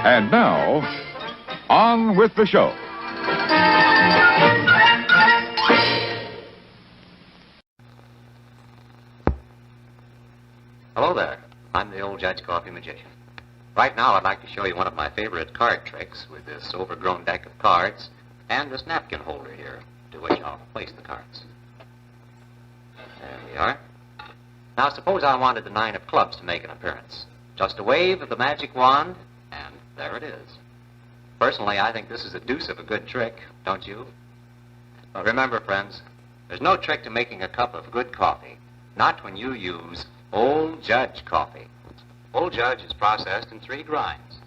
And now, on with the show. Hello there. I'm the old Judge Coffee Magician. Right now, I'd like to show you one of my favorite card tricks with this overgrown deck of cards and this napkin holder here, to which I'll place the cards. There we are. Now, suppose I wanted the 9 of clubs to make an appearance. Just a wave of the magic wand, and there it is. Personally, I think this is a deuce of a good trick, don't you? But remember, friends, there's no trick to making a cup of good coffee, not when you use Old Judge coffee. Old Judge is processed in 3 grinds.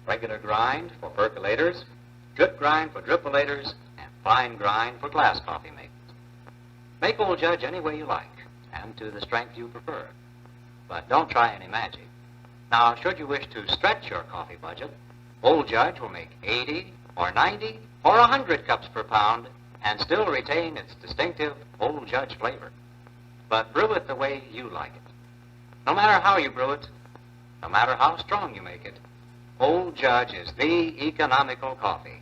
Regular grind for percolators, drip grind for drippolators, and fine grind for glass coffee makers. Make Old Judge any way you like, and to the strength you prefer. But don't try any magic. Now, should you wish to stretch your coffee budget, Old Judge will make 80 or 90 or 100 cups per pound and still retain its distinctive Old Judge flavor. But brew it the way you like it. No matter how you brew it, no matter how strong you make it, Old Judge is the economical coffee.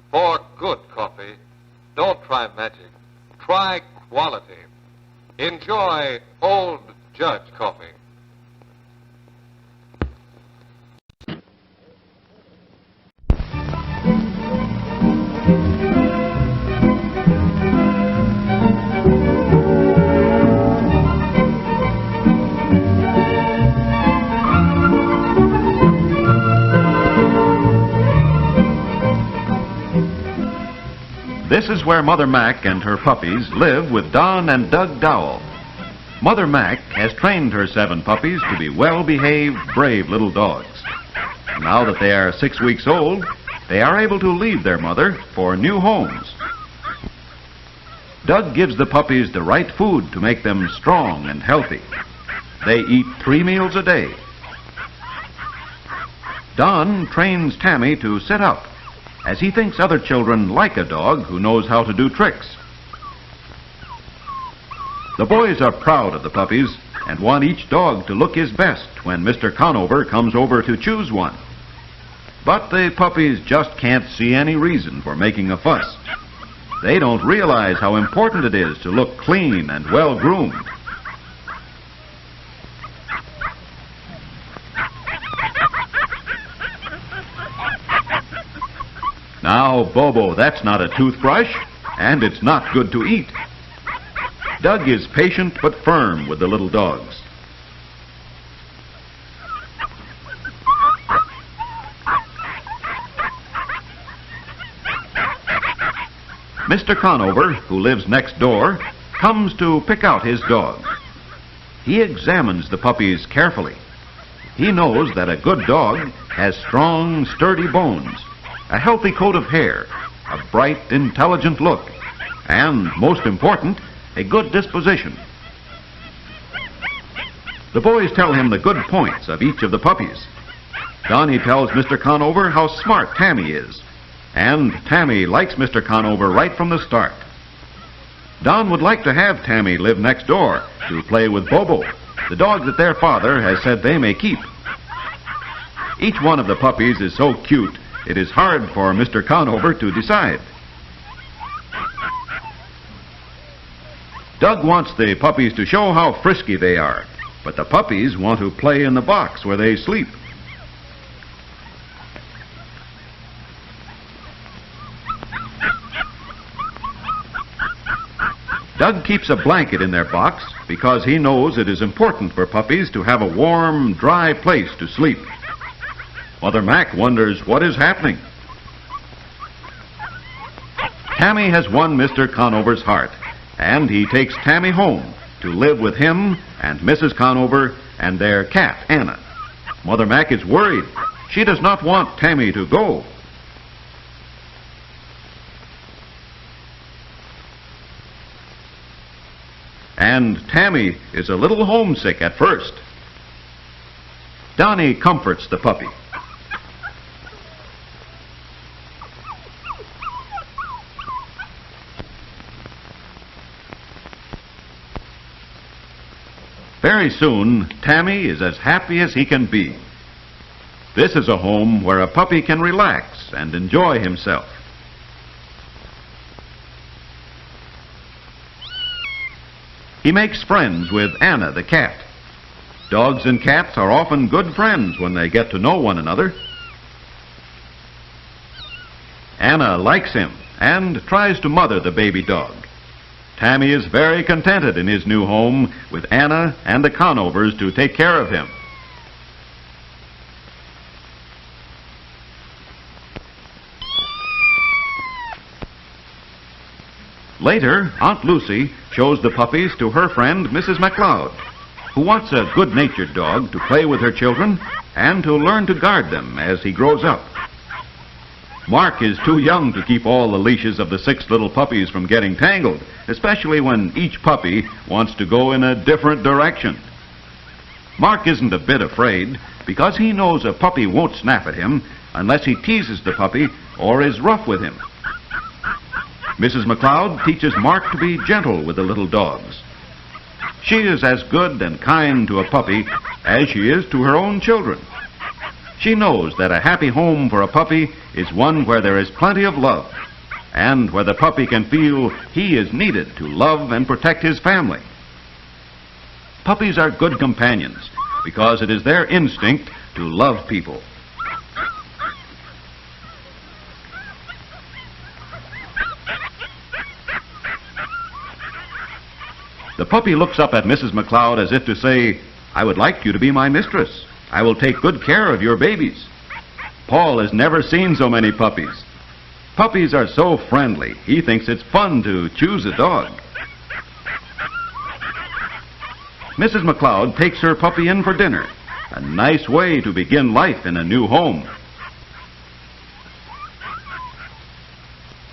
For good coffee, don't try magic. Try quality. Enjoy Old Judge coffee. This is where Mother Mac and her puppies live with Don and Doug Dowell. Mother Mac has trained her 7 puppies to be well-behaved, brave little dogs. Now that they are 6 weeks old, they are able to leave their mother for new homes. Doug gives the puppies the right food to make them strong and healthy. They eat 3 meals a day. Don trains Tammy to sit up, as he thinks other children like a dog who knows how to do tricks. The boys are proud of the puppies and want each dog to look his best when Mr. Conover comes over to choose one. But the puppies just can't see any reason for making a fuss. They don't realize how important it is to look clean and well-groomed. Now, Bobo, that's not a toothbrush, and it's not good to eat. Doug is patient but firm with the little dogs. Mr. Conover, who lives next door, comes to pick out his dogs. He examines the puppies carefully. He knows that a good dog has strong, sturdy bones, a healthy coat of hair, a bright, intelligent look, and, most important, a good disposition. The boys tell him the good points of each of the puppies. Donnie tells Mr. Conover how smart Tammy is, and Tammy likes Mr. Conover right from the start. Don would like to have Tammy live next door to play with Bobo, the dog that their father has said they may keep. Each one of the puppies is so cute, it is hard for Mr. Conover to decide. Doug wants the puppies to show how frisky they are, but the puppies want to play in the box where they sleep. Doug keeps a blanket in their box because he knows it is important for puppies to have a warm, dry place to sleep. Mother Mac wonders what is happening. Tammy has won Mr. Conover's heart, and he takes Tammy home to live with him and Mrs. Conover and their cat, Anna. Mother Mac is worried. She does not want Tammy to go. And Tammy is a little homesick at first. Donnie comforts the puppy. Very soon, Tammy is as happy as he can be. This is a home where a puppy can relax and enjoy himself. He makes friends with Anna the cat. Dogs and cats are often good friends when they get to know one another. Anna likes him and tries to mother the baby dog. Tammy is very contented in his new home with Anna and the Conovers to take care of him. Later, Aunt Lucy shows the puppies to her friend Mrs. McLeod, who wants a good-natured dog to play with her children and to learn to guard them as he grows up. Mark is too young to keep all the leashes of the 6 little puppies from getting tangled, especially when each puppy wants to go in a different direction. Mark isn't a bit afraid because he knows a puppy won't snap at him unless he teases the puppy or is rough with him. Mrs. McLeod teaches Mark to be gentle with the little dogs. She is as good and kind to a puppy as she is to her own children. She knows that a happy home for a puppy is one where there is plenty of love and where the puppy can feel he is needed to love and protect his family. Puppies are good companions because it is their instinct to love people. The puppy looks up at Mrs. McLeod as if to say, "I would like you to be my mistress. I will take good care of your babies." Paul has never seen so many puppies. Puppies are so friendly, he thinks it's fun to choose a dog. Mrs. McLeod takes her puppy in for dinner, a nice way to begin life in a new home.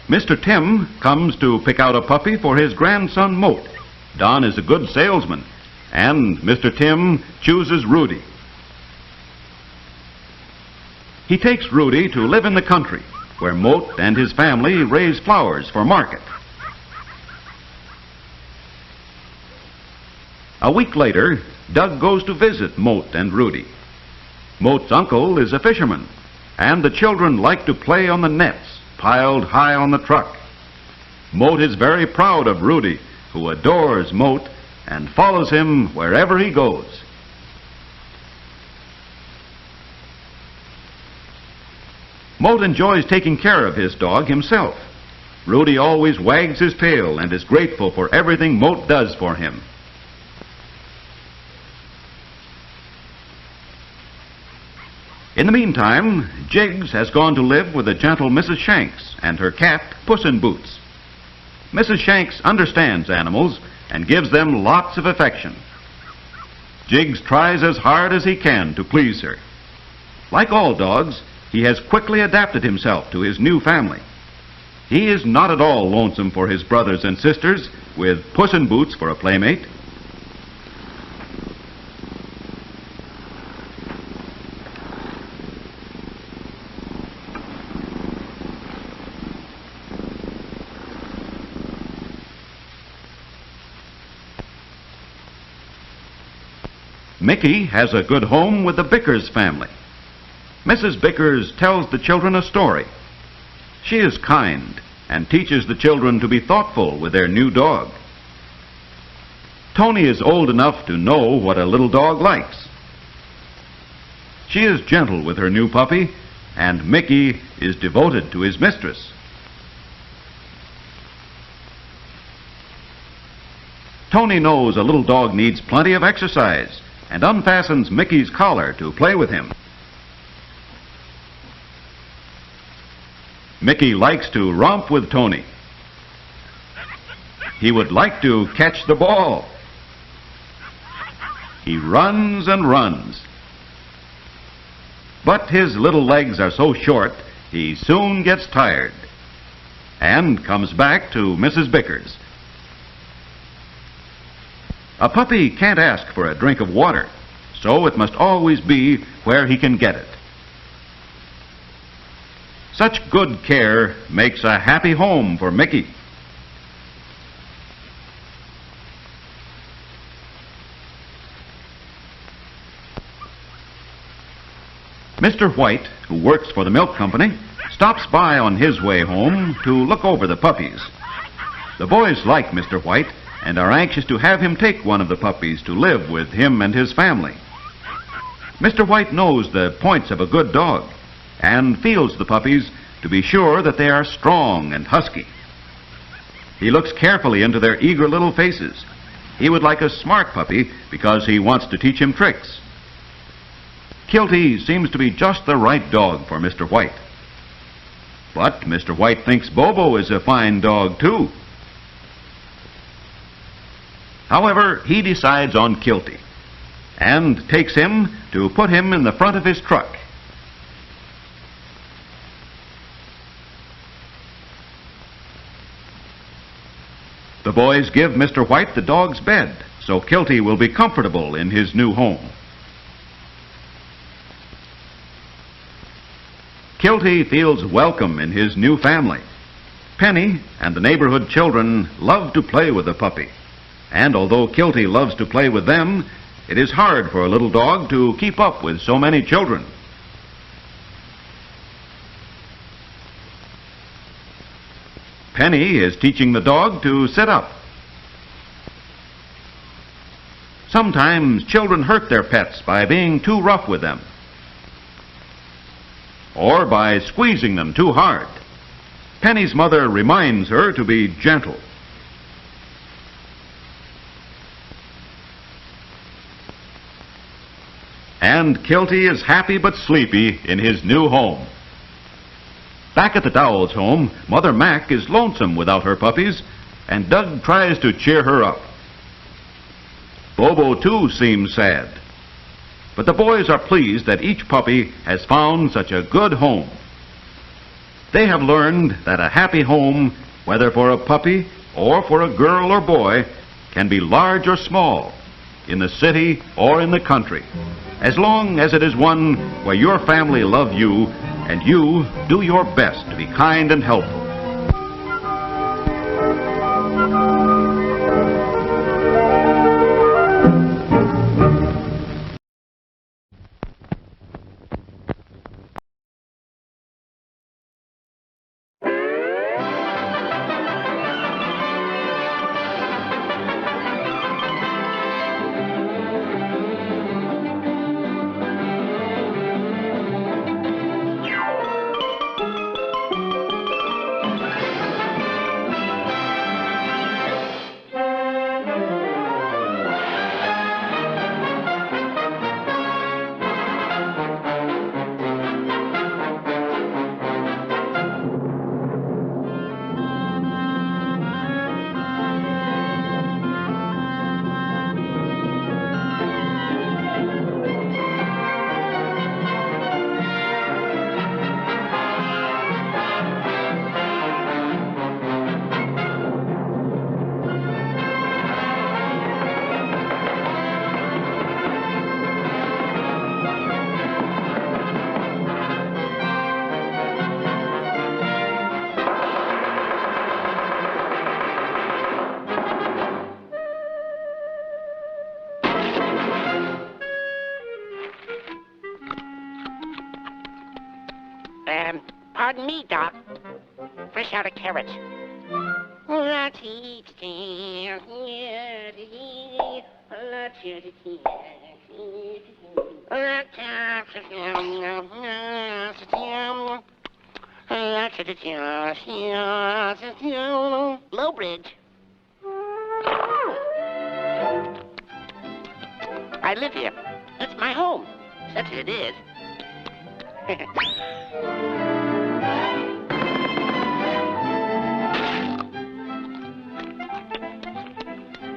Mr. Tim comes to pick out a puppy for his grandson Moat. Don is a good salesman, and Mr. Tim chooses Rudy. He takes Rudy to live in the country, where Moat and his family raise flowers for market. A week later, Doug goes to visit Moat and Rudy. Moat's uncle is a fisherman, and the children like to play on the nets piled high on the truck. Moat is very proud of Rudy, who adores Moat and follows him wherever he goes. Moat enjoys taking care of his dog himself. Rudy always wags his tail and is grateful for everything Moat does for him. In the meantime, Jiggs has gone to live with the gentle Mrs. Shanks and her cat, Puss in Boots. Mrs. Shanks understands animals and gives them lots of affection. Jiggs tries as hard as he can to please her. Like all dogs, he has quickly adapted himself to his new family. He is not at all lonesome for his brothers and sisters, with Puss in Boots for a playmate. Mickey has a good home with the Bickers family. Mrs. Bickers tells the children a story. She is kind and teaches the children to be thoughtful with their new dog. Tony is old enough to know what a little dog likes. She is gentle with her new puppy, and Mickey is devoted to his mistress. Tony knows a little dog needs plenty of exercise and unfastens Mickey's collar to play with him. Mickey likes to romp with Tony. He would like to catch the ball. He runs and runs. But his little legs are so short, he soon gets tired and comes back to Mrs. Bickers. A puppy can't ask for a drink of water, so it must always be where he can get it. Such good care makes a happy home for Mickey. Mr. White, who works for the milk company, stops by on his way home to look over the puppies. The boys like Mr. White and are anxious to have him take one of the puppies to live with him and his family. Mr. White knows the points of a good dog and feels the puppies to be sure that they are strong and husky. He looks carefully into their eager little faces. He would like a smart puppy because he wants to teach him tricks. Kilty seems to be just the right dog for Mr. White. But Mr. White thinks Bobo is a fine dog, too. However, he decides on Kilty and takes him to put him in the front of his truck. The boys give Mr. White the dog's bed so Kilty will be comfortable in his new home. Kilty feels welcome in his new family. Penny and the neighborhood children love to play with the puppy. And although Kilty loves to play with them, it is hard for a little dog to keep up with so many children. Penny is teaching the dog to sit up. Sometimes children hurt their pets by being too rough with them, or by squeezing them too hard. Penny's mother reminds her to be gentle. And Kilty is happy but sleepy in his new home. Back at the Dowells' home, Mother Mac is lonesome without her puppies, and Doug tries to cheer her up. Bobo, too, seems sad. But the boys are pleased that each puppy has found such a good home. They have learned that a happy home, whether for a puppy or for a girl or boy, can be large or small, in the city or in the country, as long as it is one where your family love you and you do your best to be kind and helpful. Pardon me, Doc. Fresh out of carrots. Lowbridge. I live here. It's my home. Such as it is.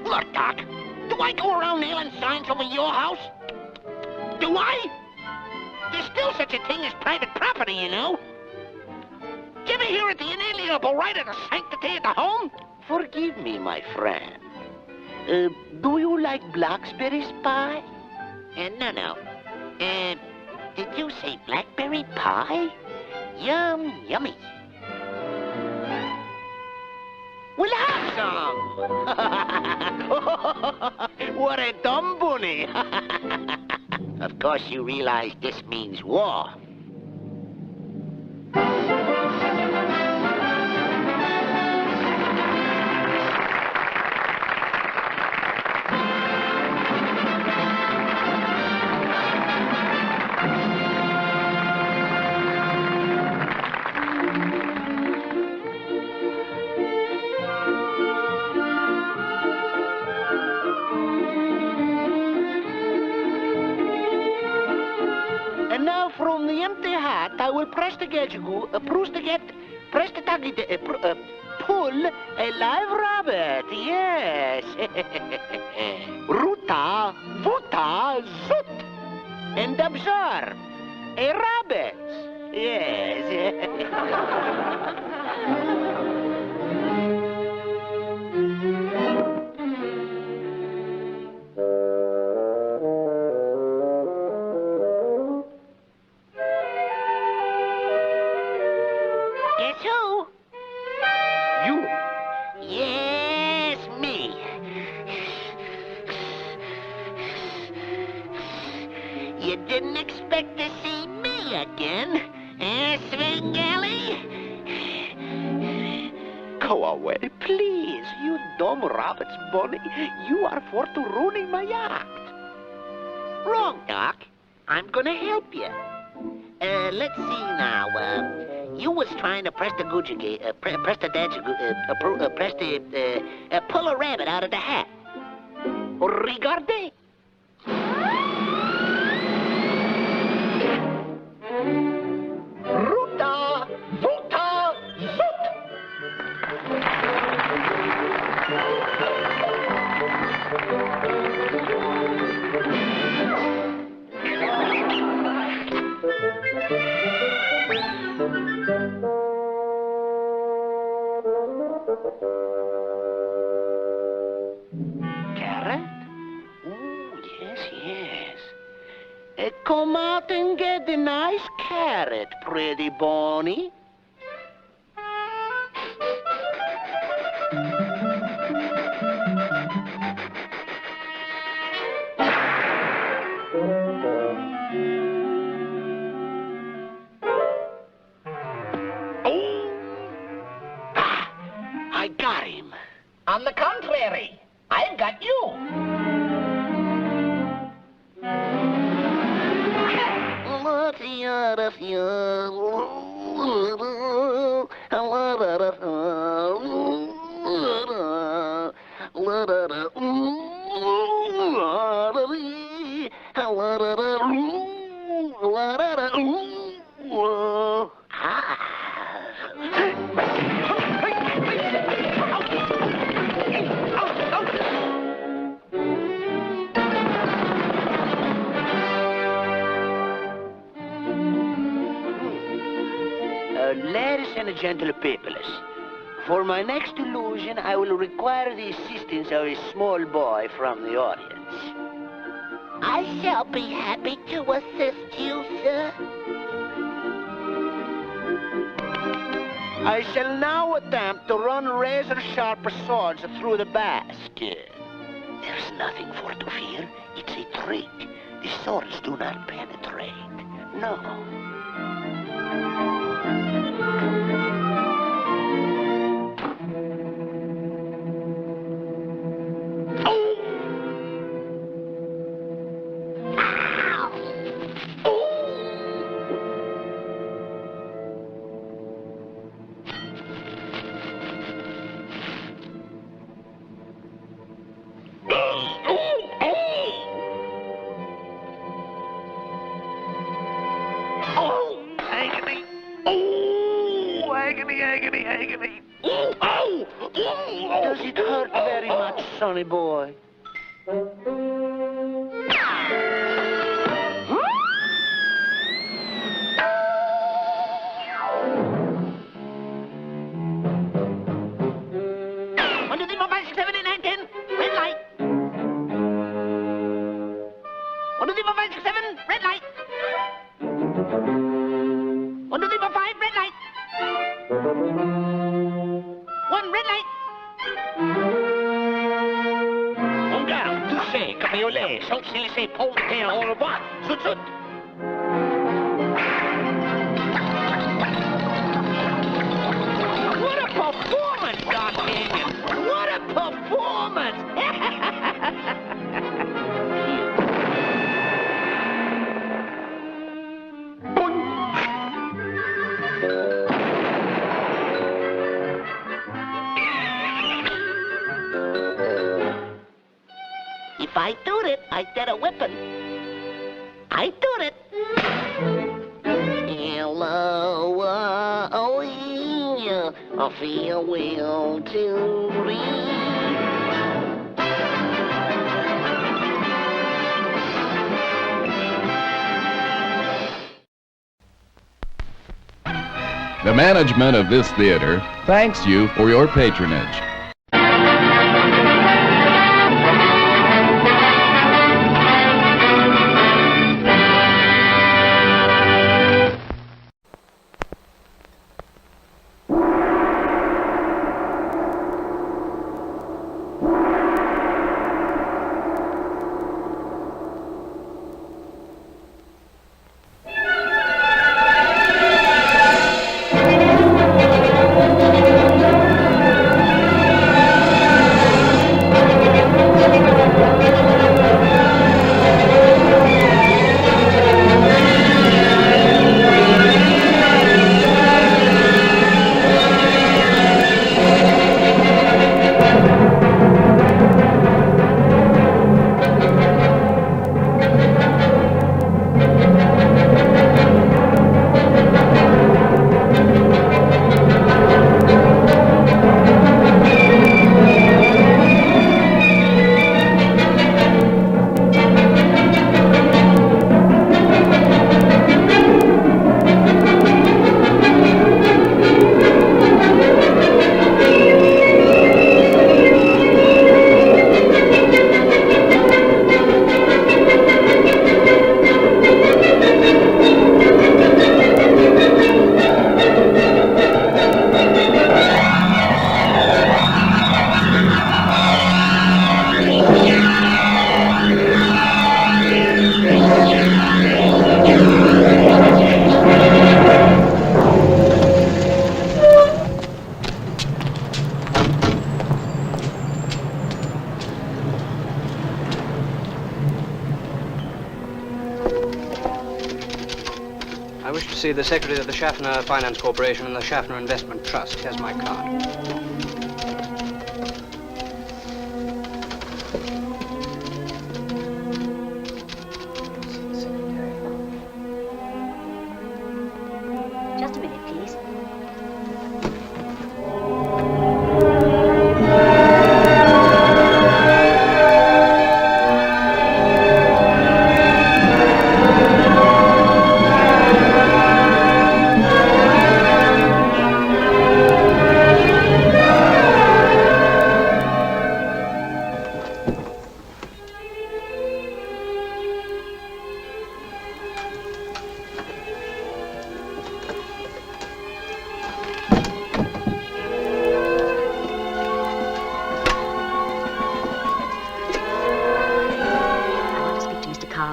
Look, Doc, do I go around nailing signs over your house? Do I? There's still such a thing as private property, you know. Did you ever hear of the inalienable right of the sanctity of the home? Forgive me, my friend. Do you like blackberry pie? No. Did you say blackberry pie? Yummy. We'll have some. What a dumb bunny. Of course you realize this means war. And now from the empty hat, I will press the pull a live rabbit, yes. Ruta, vuta, zut. And observe, a rabbit, yes. Guess who? You. Yes, me. You didn't expect to see me again, eh, Svengali? Go away, please, you dumb rabbit's bunny. You are for to ruining my yacht. Wrong, Doc. I'm gonna help you. Let's see now. You was trying to pull a rabbit out of the hat. Regardez. Ruta, vuta, zut. Carrot? Oh, yes, yes. Come out and get the nice carrot, pretty Bonnie. I got him. On the contrary, I've got you. What's the other of you? Ladies and gentle peoples, for my next illusion, I will require the assistance of a small boy from the audience. I shall be happy to assist you, sir. I shall now attempt to run razor-sharp swords through the basket. There's nothing for to fear. It's a trick. The swords do not penetrate. No. Agony. Does it hurt very much, sonny boy? Red light. 1, 2, 3, 4, 5, red light. 1, red light. On down, touché. cafe au lait. Sauf s'il laissait Paul de terre au revoir. Zut, zut. What a performance, D'Artagnan! What a performance! If I do it, I get a whipping. I do it. Hello, oh yeah, I feel well to read. The management of this theater thanks you for your patronage. I wish to see the Secretary of the Schaffner Finance Corporation and the Schaffner Investment Trust. Here's my card. Just a minute, please.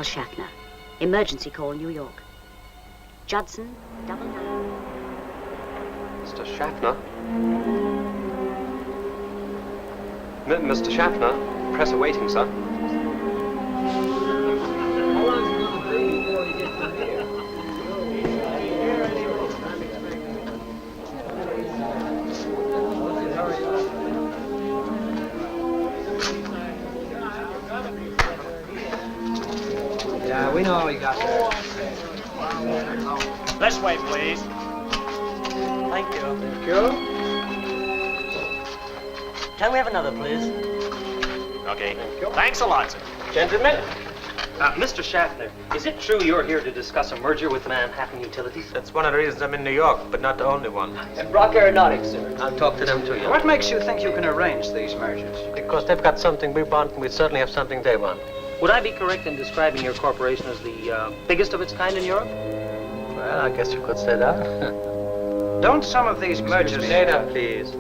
Schaffner. Emergency call, New York. Judson, 99. Mr. Schaffner? Mr. Schaffner? Press awaiting, sir. How long is it going to be before he gets in here? Yeah, we know how he got there. This way, please. Thank you. Thank you. Can we have another, please? Okay. Thanks a lot, sir. Gentlemen, Mr. Schaffner, is it true you're here to discuss a merger with Manhattan Utilities? That's one of the reasons I'm in New York, but not the only one. And Brock Aeronautics, sir. I'll talk to them too. What makes you think you can arrange these mergers? Because they've got something we want, and we certainly have something they want. Would I be correct in describing your corporation as the biggest of its kind in Europe? Well, I guess you could say that. Don't some of these mergers... Later, please.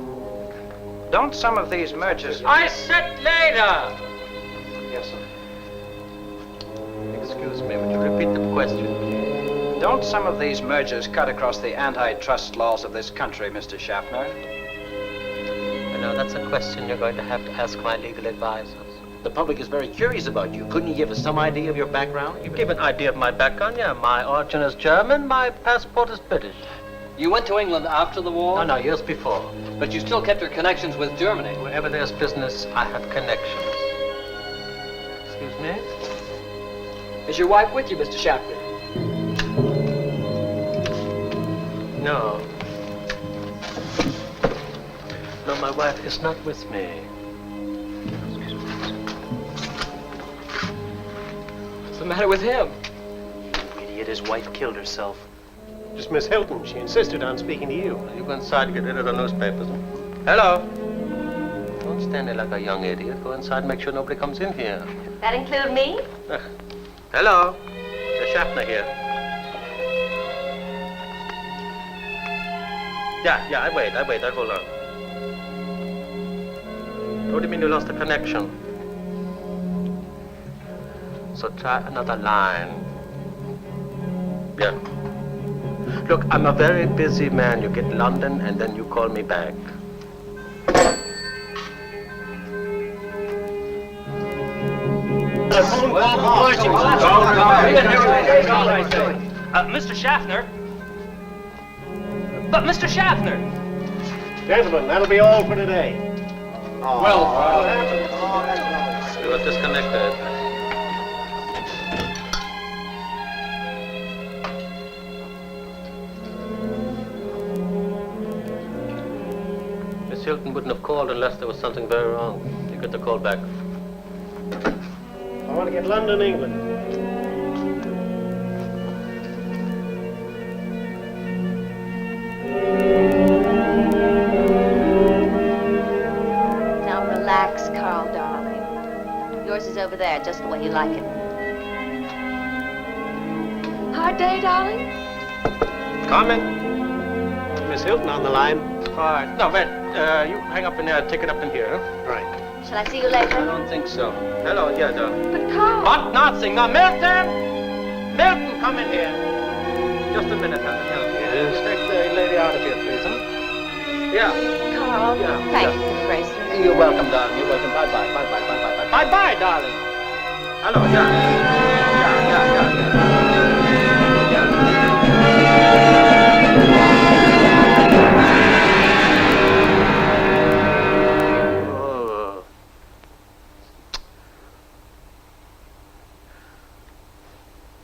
Don't some of these mergers... I said later! Yes, sir. question, please. Don't some of these mergers cut across the antitrust laws of this country, Mr. Schaffner? No, that's a question you're going to have to ask my legal advisors. The public is very curious about you. Couldn't you give us some idea of your background? You give an idea of my background, yeah. My origin is German, my passport is British. You went to England after the war? No, years before. But you still kept your connections with Germany. Wherever there's business, I have connections. Excuse me? Is your wife with you, Mr. Schaffner? No. No, my wife is not with me. What's the matter with him? Idiot, his wife killed herself. Just Miss Hilton. She insisted on speaking to you. You go inside and get rid of the newspapers. Hello? Don't stand there like a young idiot. Go inside and make sure nobody comes in here. That include me? Hello? Mr. Schaffner here. Yeah, I wait, hold on. What do you mean you lost the connection? So try another line. Yeah. Look, I'm a very busy man. You get London and then you call me back. Mr. Schaffner? But Mr. Schaffner! Gentlemen, that'll be all for today. You were disconnected. Miss Hilton wouldn't have called unless there was something very wrong. You get the call back. I want to get London, England. Now relax, Carl, darling. Yours is over there, just the way you like it. Hard day, darling? Comment? Miss Hilton on the line. All right. No, wait. You hang up in there, take it up in here. Right. Shall I see you later? I don't think so. Hello, yeah, darling. But Carl... What? Nothing. Now, Milton! Milton, come in here. Just a minute, honey. Yes, take the lady out of here, please, huh? Yeah. Carl, Yeah, thank you for the bracelet. You're welcome, darling. You're welcome. Bye-bye, bye-bye, bye-bye, bye-bye. Bye-bye, darling. Hello, yeah.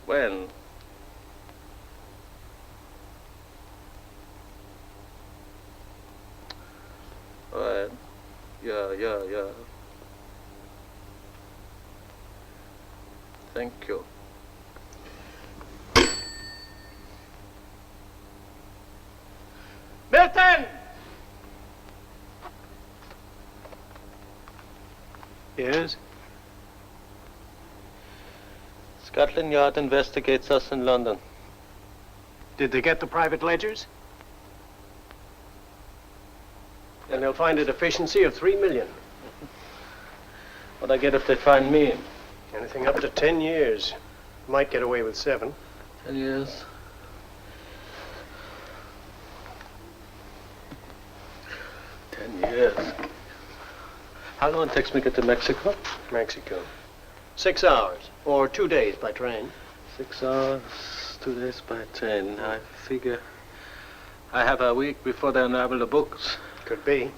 When? All right. Yeah. Thank you. Milton! Yes? Scotland Yard investigates us in London. Did they get the private ledgers? And they'll find a deficiency of 3 million. What'd I get if they find me? Anything up to 10 years. Might get away with 7. 10 years. 10 years. How long it takes me to get to Mexico? Mexico. 6 hours, or 2 days by train. 6 hours, 2 days by train. I figure I have a week before they unravel the books. Could be.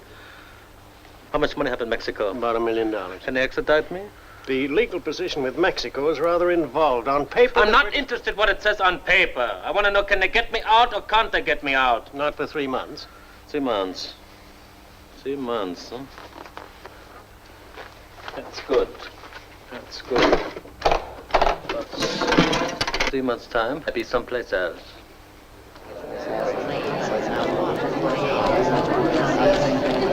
How much money have in Mexico? About $1 million. Can they extradite me? The legal position with Mexico is rather involved. On paper... I'm not interested what it says on paper. I want to know, can they get me out or can't they get me out? Not for 3 months. 3 months. 3 months, huh? That's good. That's good. But 3 months' time, I'll be someplace else.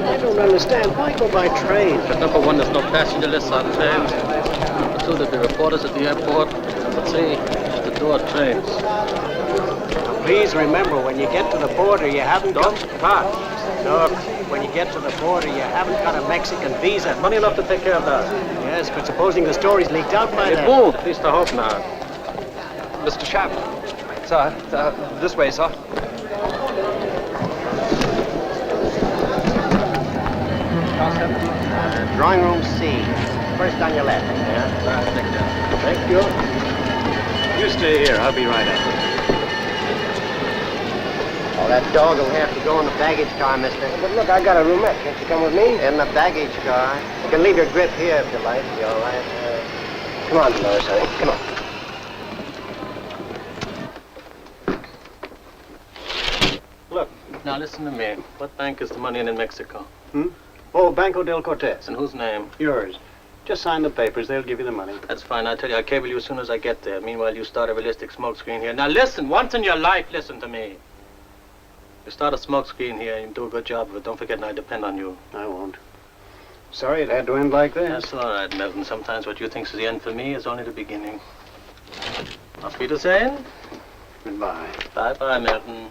I don't understand. Why go by train? But number one, there's no passenger lists on trains. Number two, there'll be reporters at the airport. Number three, just the door trains. Now, please remember, when you get to the border, you haven't got... Look, when you get to the border, you haven't got a Mexican visa. Money enough to take care of that. Yes, but supposing the story's leaked out by It then... won't. At least I hope not. Mr. Schaffner. Sir, this way, sir. Drawing room C. First on your left. Yeah? Thank you. You stay here. I'll be right up. Oh, that dog will have to go in the baggage car, mister. But look, I got a roomette. Can't you come with me? In the baggage car. You can leave your grip here if you like. You all right? Come on, Dolores, honey. Come on. Look, now listen to me. What bank is the money in Mexico? Oh, Banco del Cortez. In whose name? Yours. Just sign the papers. They'll give you the money. That's fine. I'll tell you, I'll cable you as soon as I get there. Meanwhile, you start a realistic smoke screen here. Now listen, once in your life, listen to me. You start a smoke screen here, you do a good job of it. Don't forget, I depend on you. I won't. Sorry it had to end like this. That's all right, Milton. Sometimes what you think is the end for me is only the beginning. Auf Wiedersehen. Goodbye. Bye-bye, Milton.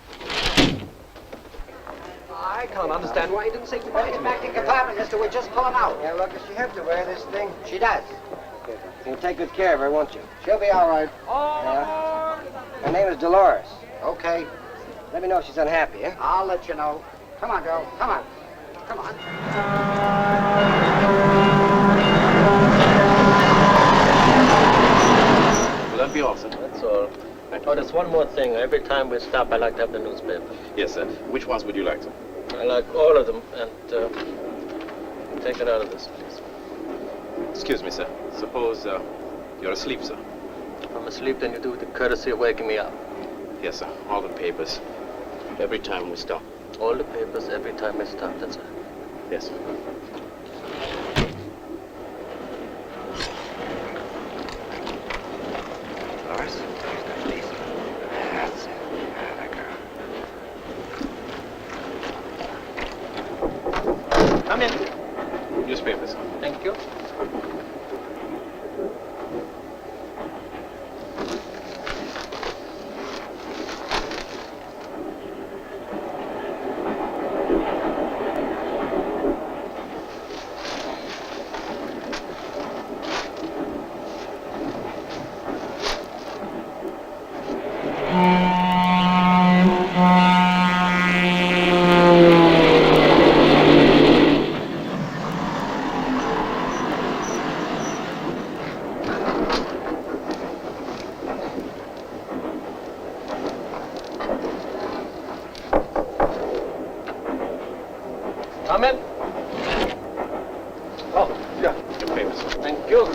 I can't understand why you didn't say goodbye to me. Back to the compartment, mister. We're just pulling out. Yeah, look, does she have to wear this thing? She does. Good. You'll take good care of her, won't you? She'll be all right. Yeah. Her name is Dolores. Okay. Let me know if she's unhappy, eh? I'll let you know. Come on, girl. Come on. Come on. Will that be all, sir? That's all. Oh, there's one more thing. Every time we stop, I like to have the newspaper. Yes, sir. Which ones would you like, sir? I like all of them, and take it out of this, please. Excuse me, sir. Suppose you're asleep, sir. If I'm asleep, then you do the courtesy of waking me up. Yes, sir. All the papers. Every time we stop. All the papers, every time we stop. That's it. Yes, sir. Dolores, please. That's it. That girl. Come in. Newspapers. Thank you. Come in. Oh, yeah. Your papers. Thank you.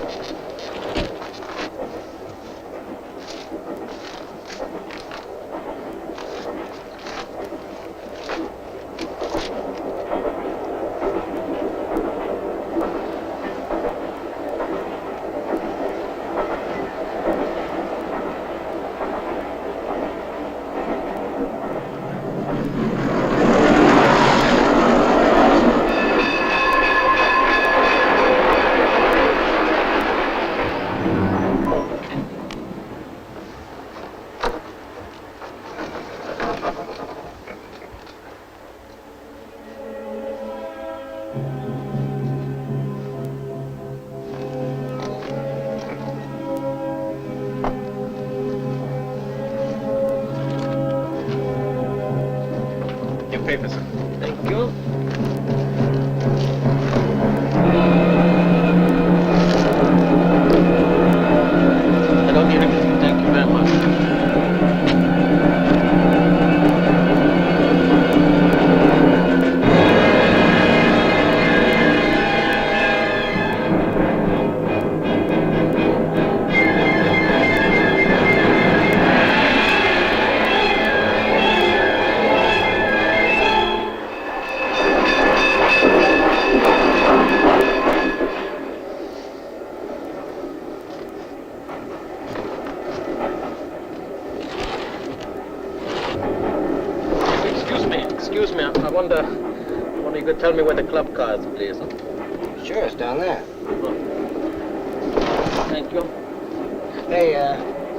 Your papers, sir. Thank you. I don't need anything. Thank you very much. Excuse me, I wonder you could tell me where the club car is, please. Sure, it's down there. Thank you. Hey,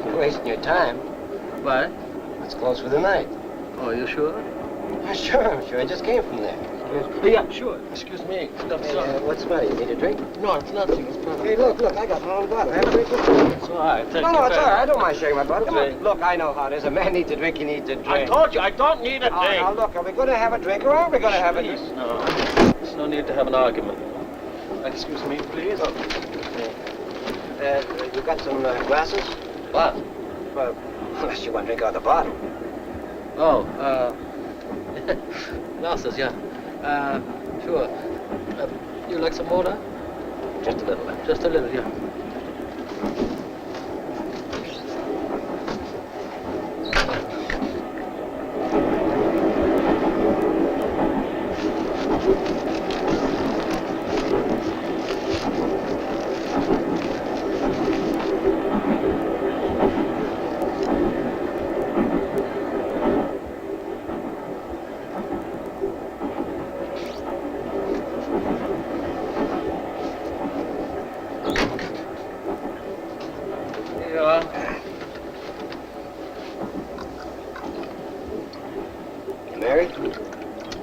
you're wasting your time. Why? It's closed for the night. Oh, you sure? Sure. I just came from there. Yeah, sure. Excuse me. What's the matter? You need a drink? No, it's nothing. It's nothing. Hey, look, I got my own bottle. Have a drink with me. It's all right. Thank No, you it's very all right. I much. don't mind sharing my bottle. Come Drink. on. Look, I know how it is. A man needs a drink, he needs a drink. I told you, I don't need a Oh, drink. now, look, are we going to have a drink or aren't we going to have a drink? No. There's no need to have an argument. Excuse me, please. Oh. You got some glasses? What? Unless you want to drink out of the bottle. Oh, glasses, yeah. Sure. You like some water? Just a little. Just a little, yeah.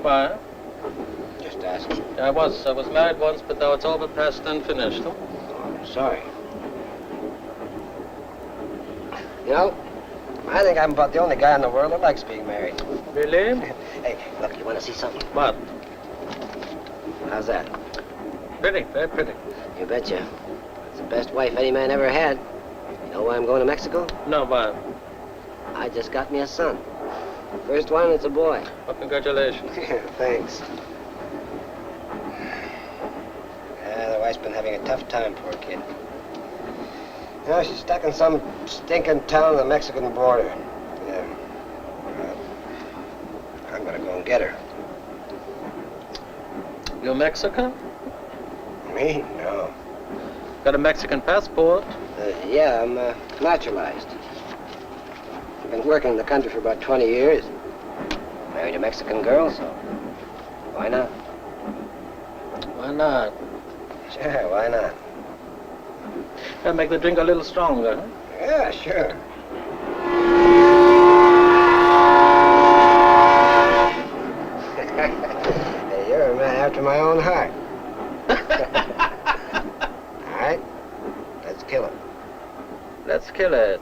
Why? Just asking. I was married once, but now it's over, past and finished. Huh? Oh, sorry. You know, I think I'm about the only guy in the world that likes being married. Really? Hey, look, you want to see something? What? How's that? Pretty, very pretty. You betcha. It's the best wife any man ever had. You know why I'm going to Mexico? No, why? I just got me a son. First one, it's a boy. Well, congratulations. Thanks. The wife's been having a tough time, poor kid. You know, she's stuck in some stinking town on the Mexican border. Yeah. I'm gonna go and get her. You're Mexican? Me? No. Got a Mexican passport? Yeah, I'm naturalized. I've been working in the country for about 20 years. Married a Mexican girl, so why not? Why not? Sure, why not? That'll make the drink a little stronger, huh? Yeah, sure. Hey, you're a man after my own heart. All right, let's kill it. Let's kill it.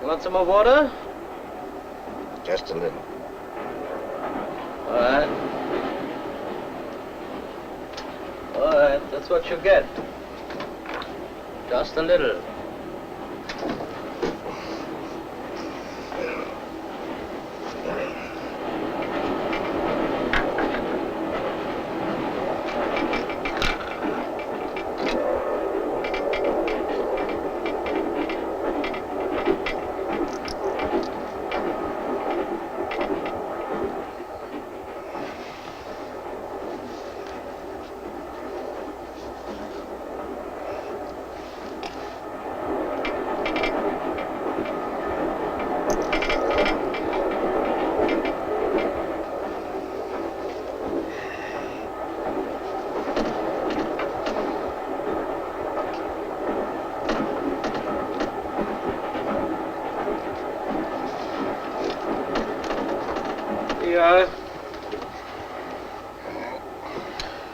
You want some more water? Just a little. All right. All right, that's what you get. Just a little.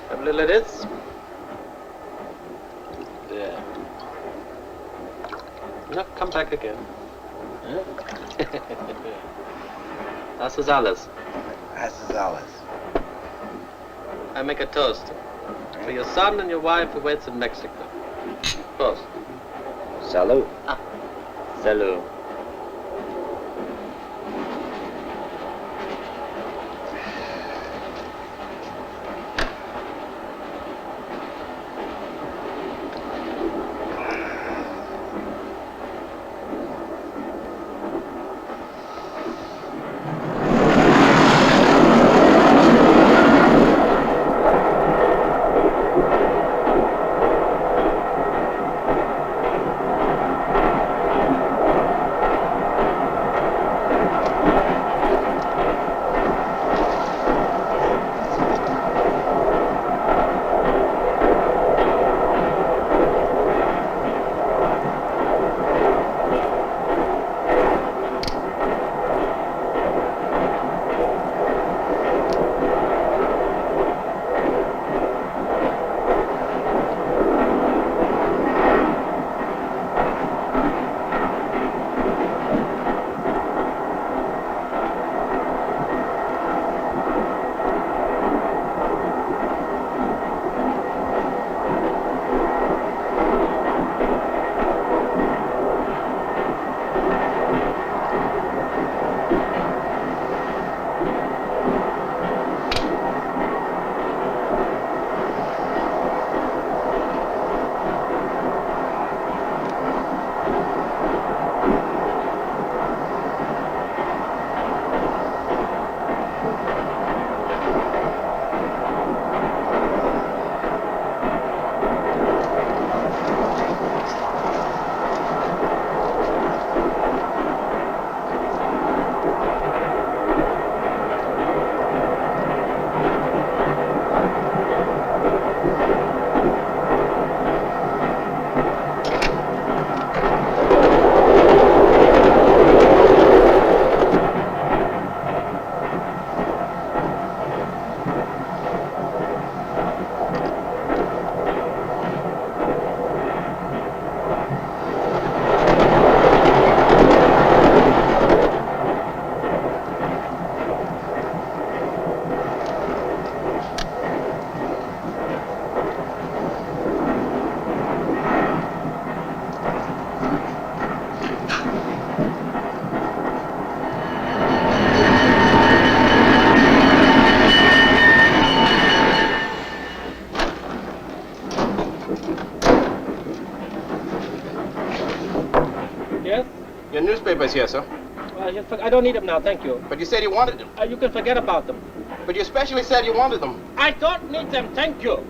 Have a little of this. There. Now come back again. Huh? Das ist alles. Das ist alles. I make a toast for your son and your wife who waits in Mexico. Toast. Salud. Salud. papers here, sir. I don't need them now, thank you. But you said you wanted them. You can forget about them. But you especially said you wanted them. I don't need them, thank you.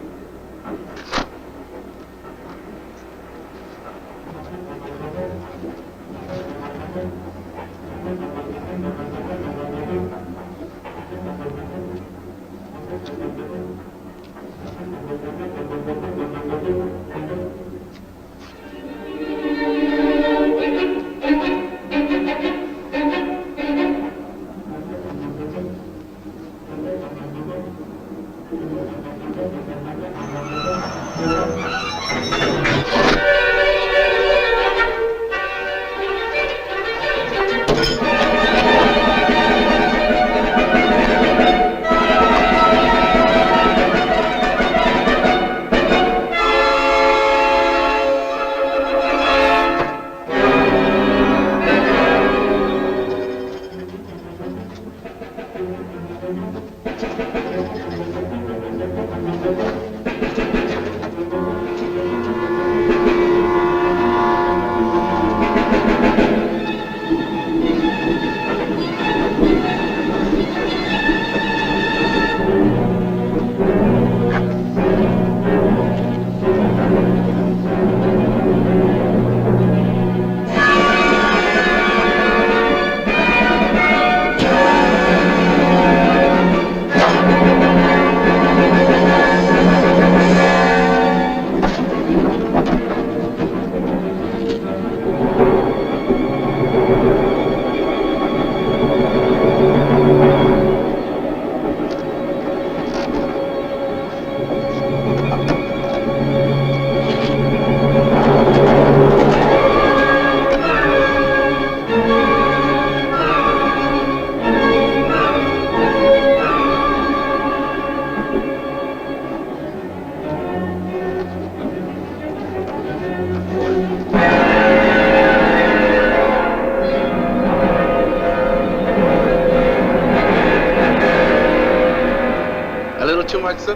Too much, sir?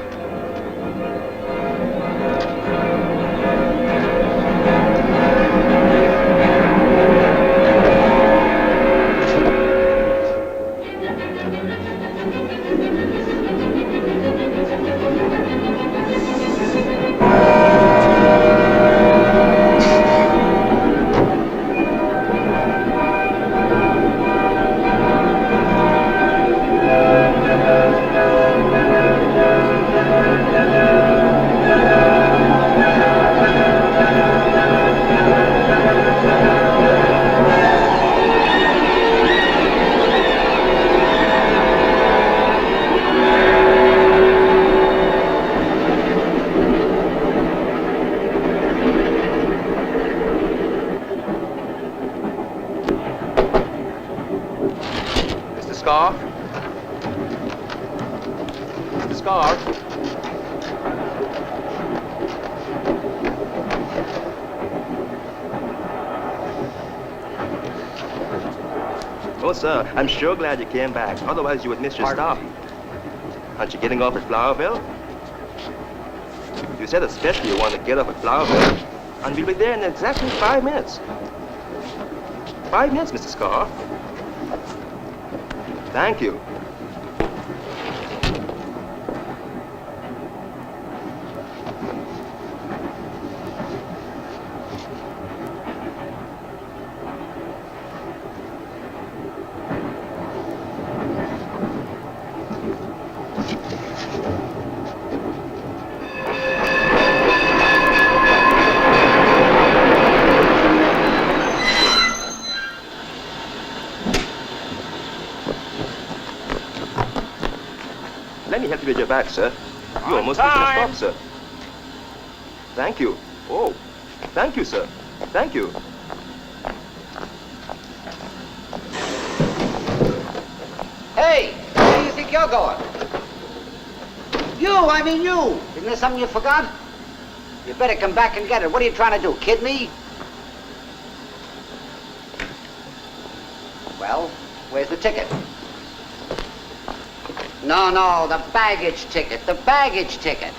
Scarf? The scarf? Oh, sir, I'm sure glad you came back. Otherwise, you would miss your stop. Aren't you getting off at Flowerville? You said especially you want to get off at Flowerville. And we'll be there in exactly 5 minutes. 5 minutes, Mr. Scarf. Thank you. Let me help you with your bag, sir. You almost missed a stop, sir. Thank you. Oh, thank you, sir. Thank you. Hey, where do you think you're going? You! Isn't there something you forgot? You better come back and get it. What are you trying to do, kid me? Well, where's the ticket? No, the baggage ticket. The baggage ticket.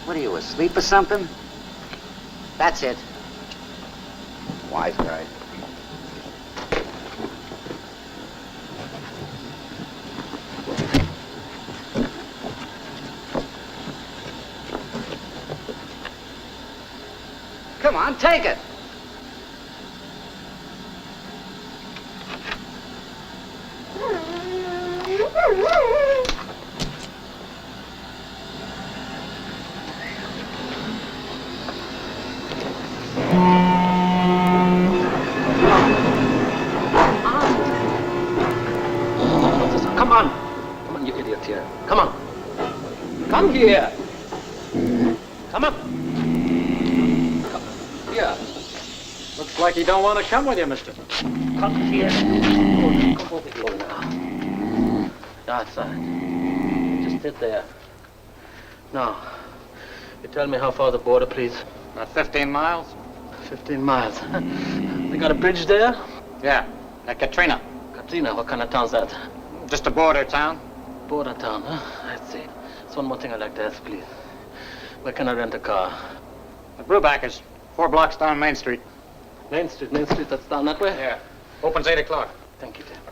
What are you, asleep or something? That's it. Wise guy. Come on, take it. Come on. Come on, you idiot here. Come on. Come here. Come on. Here. Looks like you don't want to come with you, mister. Come here. Come over here now. That's right. Just sit there. Now, you tell me how far the border, please. About 15 miles. 15 miles. They got a bridge there? Yeah, at Katrina. Katrina, what kind of town's that? Just a border town. Border town, huh? I see. There's one more thing I'd like to ask, please. Where can I rent a car? The Brubackers, 4 blocks down Main Street. Main Street, that's down that way? Yeah. Opens 8 o'clock. Thank you very much.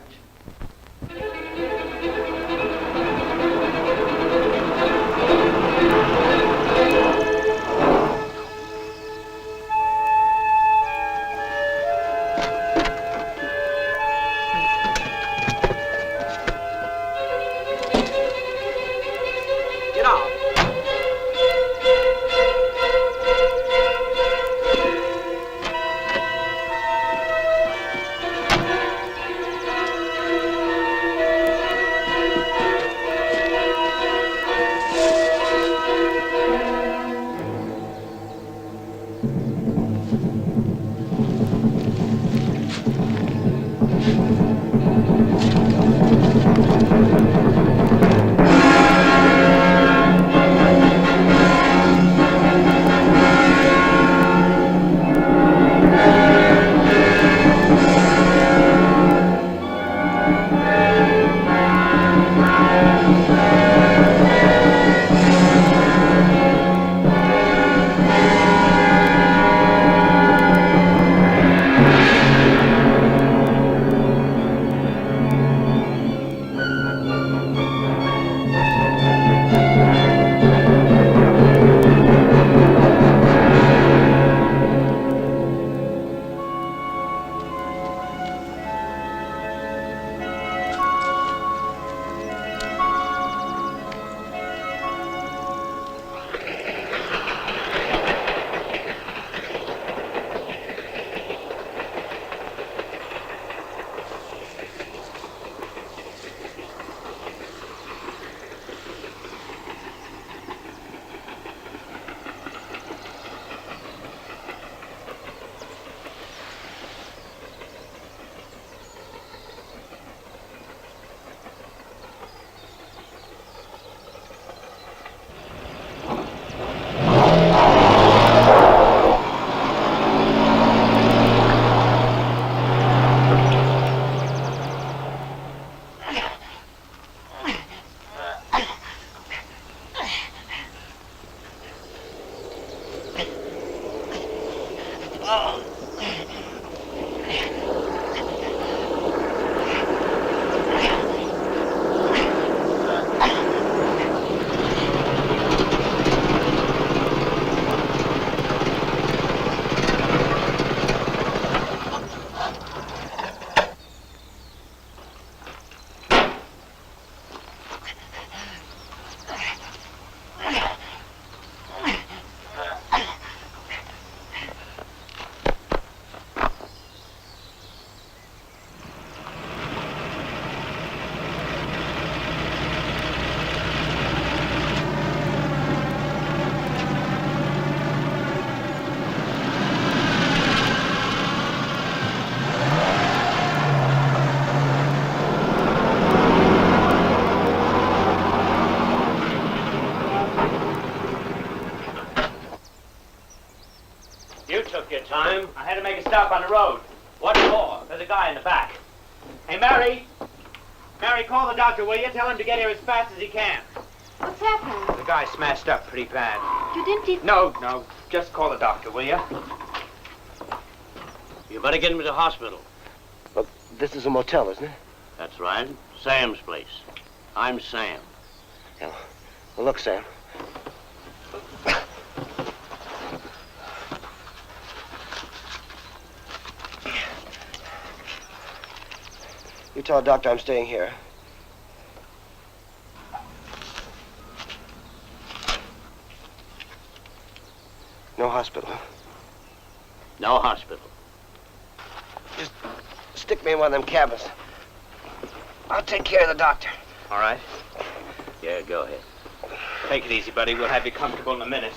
Get out. Time. I had to make a stop on the road. What for? There's a guy in the back. Hey, Mary! Mary, call the doctor, will you? Tell him to get here as fast as he can. What's happened? The guy smashed up pretty bad. You didn't even... No. Just call the doctor, will you? You better get him to the hospital. Look, this is a motel, isn't it? That's right. Sam's place. I'm Sam. Yeah. Well, look, Sam. You tell the doctor I'm staying here. No hospital. No hospital. Just stick me in one of them cabins. I'll take care of the doctor. All right. Yeah, go ahead. Take it easy, buddy. We'll have you comfortable in a minute.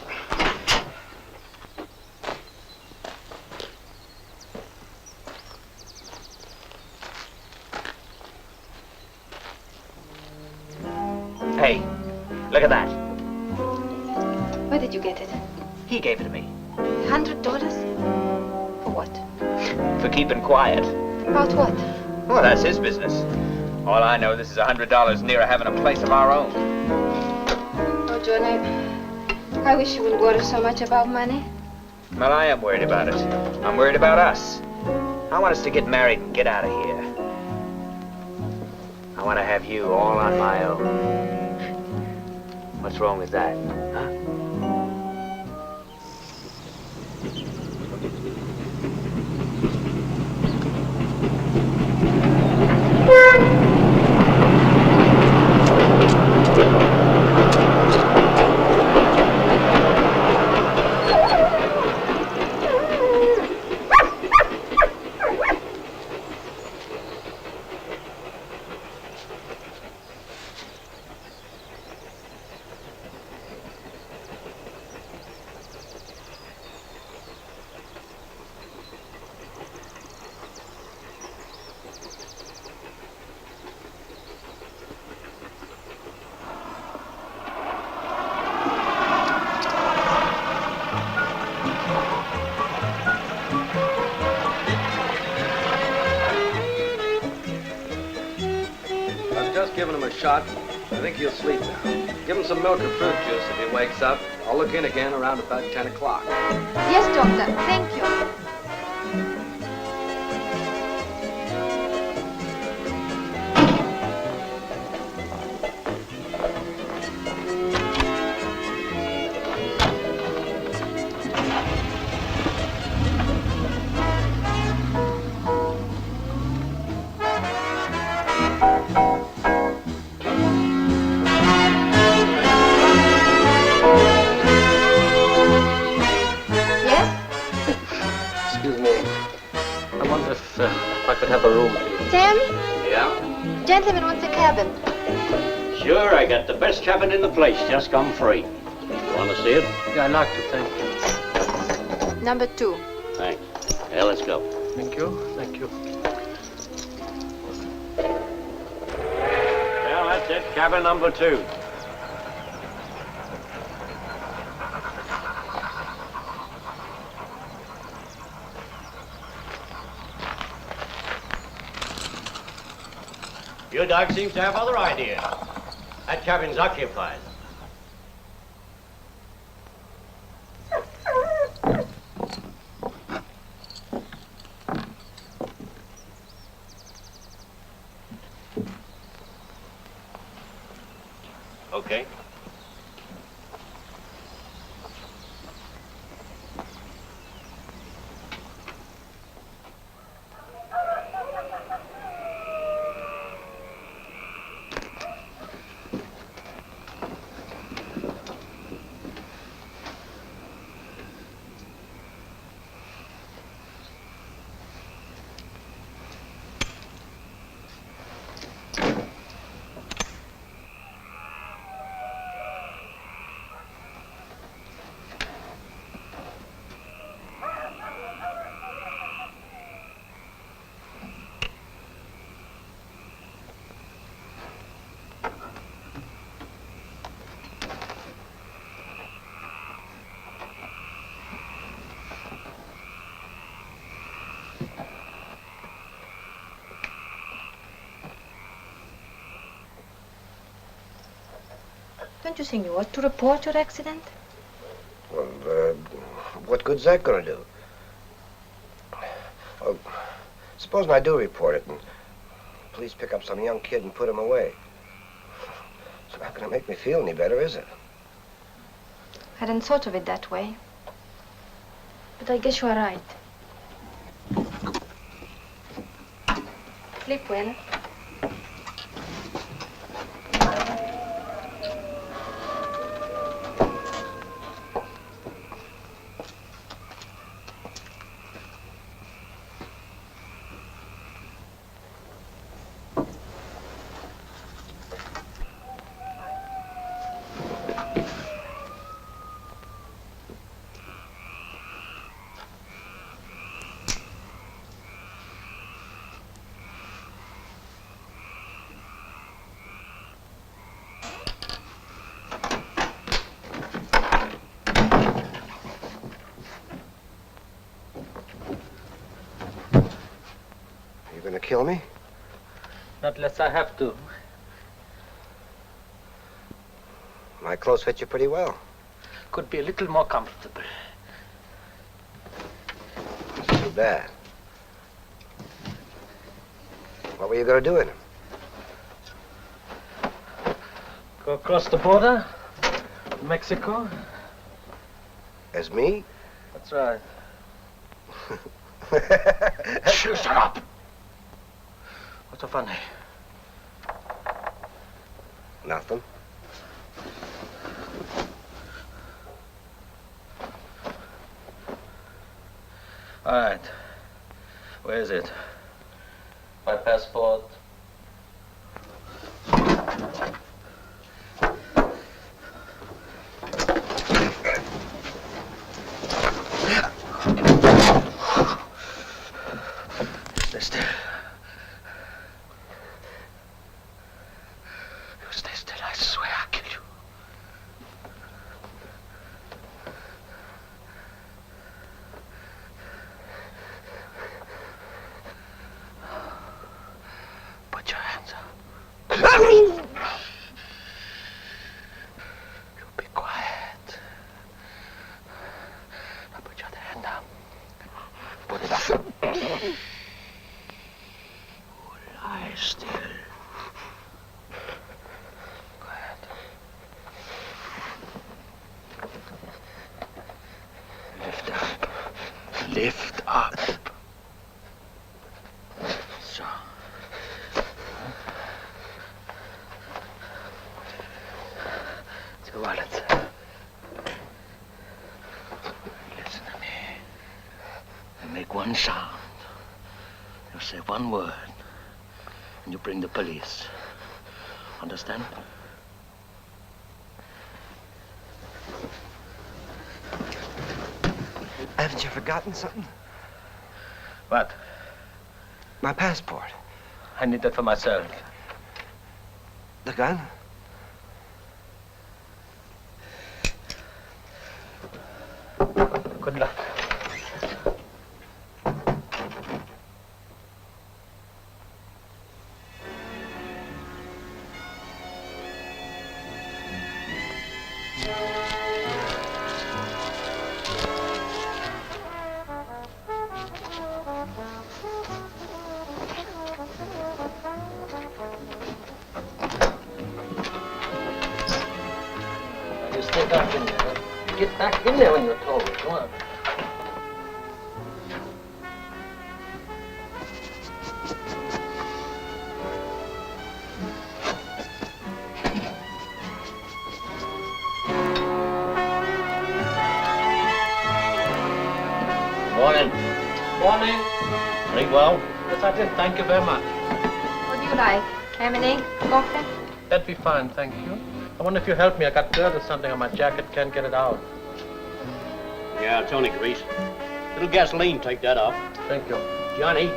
Hey, look at that. Where did you get it? He gave it to me. $100? For what? For keeping quiet. About what? Well, that's his business. All I know, this is $100 nearer having a place of our own. Oh, John, I wish you wouldn't worry so much about money. Well, I am worried about it. I'm worried about us. I want us to get married and get out of here. I want to have you all on my own. What's wrong with that, huh? Giving him a shot. I think he'll sleep now. Give him some milk or fruit juice if he wakes up. I'll look in again around about 10 o'clock. Yes, doctor. Thank you. Sam? Yeah? Gentleman wants a cabin. Sure, I got the best cabin in the place. Just come free. Want to see it? Yeah, I'd like to, thank you. Number 2. Thanks. Yeah, let's go. Thank you. Thank you. Well, that's it. Cabin number 2. Your dog seems to have other ideas. That cabin's occupied. Okay. don't you think you ought to report your accident? Well, what good's that going to do? Well, supposing I do report it and police pick up some young kid and put him away. It's not going to make me feel any better, is it? I hadn't thought of it that way. But I guess you are right. Sleep well. Gonna kill me? Not unless I have to. My clothes fit you pretty well. Could be a little more comfortable. That's too bad. What were you gonna do in them? Go across the border to Mexico. As me? That's right. Shut up! What's so funny? Nothing. All right. Where is it? My passport. Stay still. You stay still, I swear I'll kill you. Put your hands up. You be quiet. Now put your other hand down. Put it up. Lie still. Quiet. Lift up. Lift up. So. So wallet. Listen to me. I make one sound. You say one word. And you bring the police. Understand? Haven't you forgotten something? What? My passport. I need that for myself. The gun? Good luck. You stay back in there. Get back in there when you're told. Come on. Morning. Morning. Drink well? Yes, I did. Thank you very much. What do you like? Lemonade? Coffee? That'd be fine, thank you. I wonder if you help me. I got dirt or something on my jacket. Can't get it out. Yeah, it's only grease. Little gasoline, take that off. Thank you. Johnny,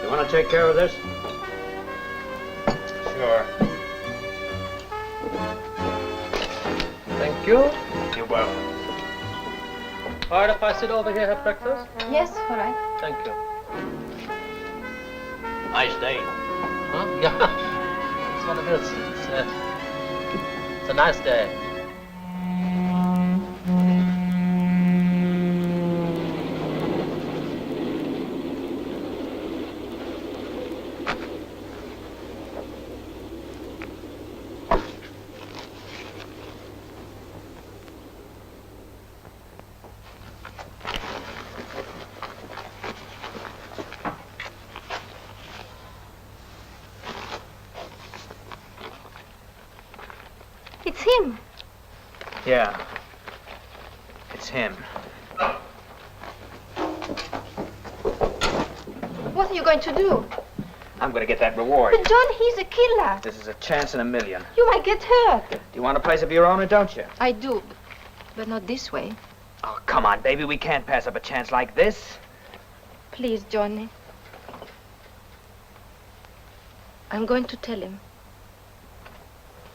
you want to take care of this? Sure. Thank you. You're welcome. All right, if I sit over here, have breakfast? Yes, all right. Thank you. Nice day. Huh? Yeah. That's what it is. It's a nice day. It's him. Yeah. It's him. What are you going to do? I'm gonna get that reward. But John, he's a killer. This is a chance in a million. You might get hurt. Do you want a place of your own or don't you? I do, but not this way. Oh, come on, baby. We can't pass up a chance like this. Please, Johnny. I'm going to tell him.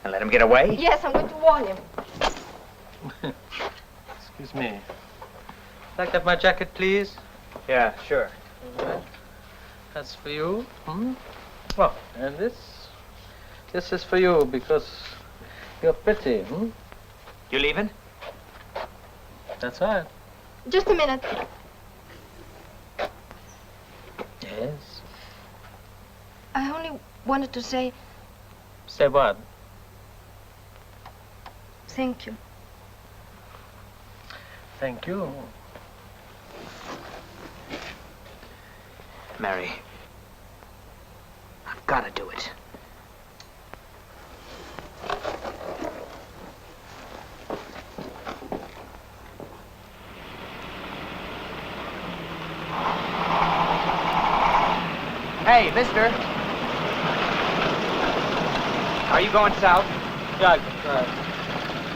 And let him get away? Yes, I'm going to warn him. Excuse me. Like to have my jacket, please? Yeah, sure. That's for you. Oh, and this is for you because you're pretty. You leaving? That's right. Just a minute. Yes. I only wanted to say Say what? thank you. Thank you. Mary, I've got to do it. Hey, mister. Are you going south? Yeah,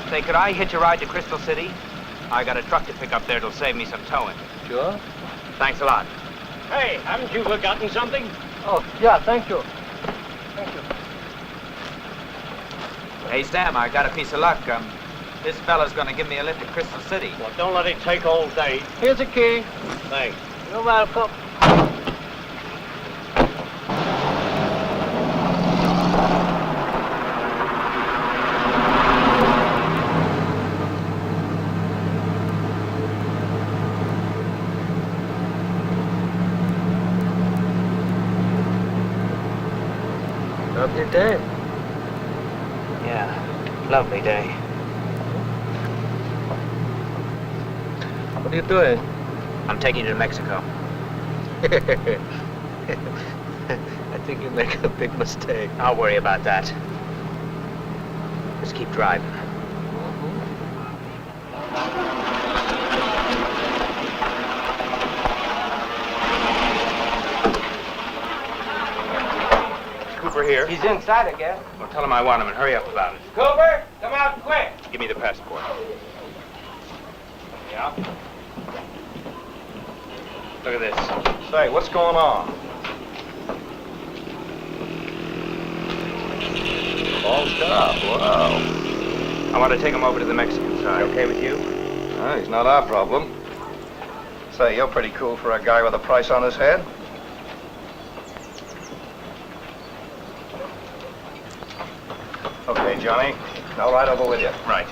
Say, could I hitch a ride to Crystal City? I got a truck to pick up there that'll save me some towing. Sure. Thanks a lot. Hey, haven't you forgotten something? Oh, yeah, thank you. Thank you. Hey, Sam, I got a piece of luck. This fella's gonna give me a lift to Crystal City. Well, don't let it take all day. Here's a key. Thanks. You're welcome. Lovely day. Yeah, lovely day. What are you doing? I'm taking you to Mexico. I think you make a big mistake. I'll worry about that. Just keep driving. Cooper here. He's inside, I guess. Well, tell him I want him and hurry up about it. Cooper, come out quick. Give me the passport. Yeah? Look at this. Say, what's going on? False cop, wow. I want to take him over to the Mexican side. Okay with you? He's not our problem. Say, you're pretty cool for a guy with a price on his head. Okay, Johnny. I'll ride over with you. Right.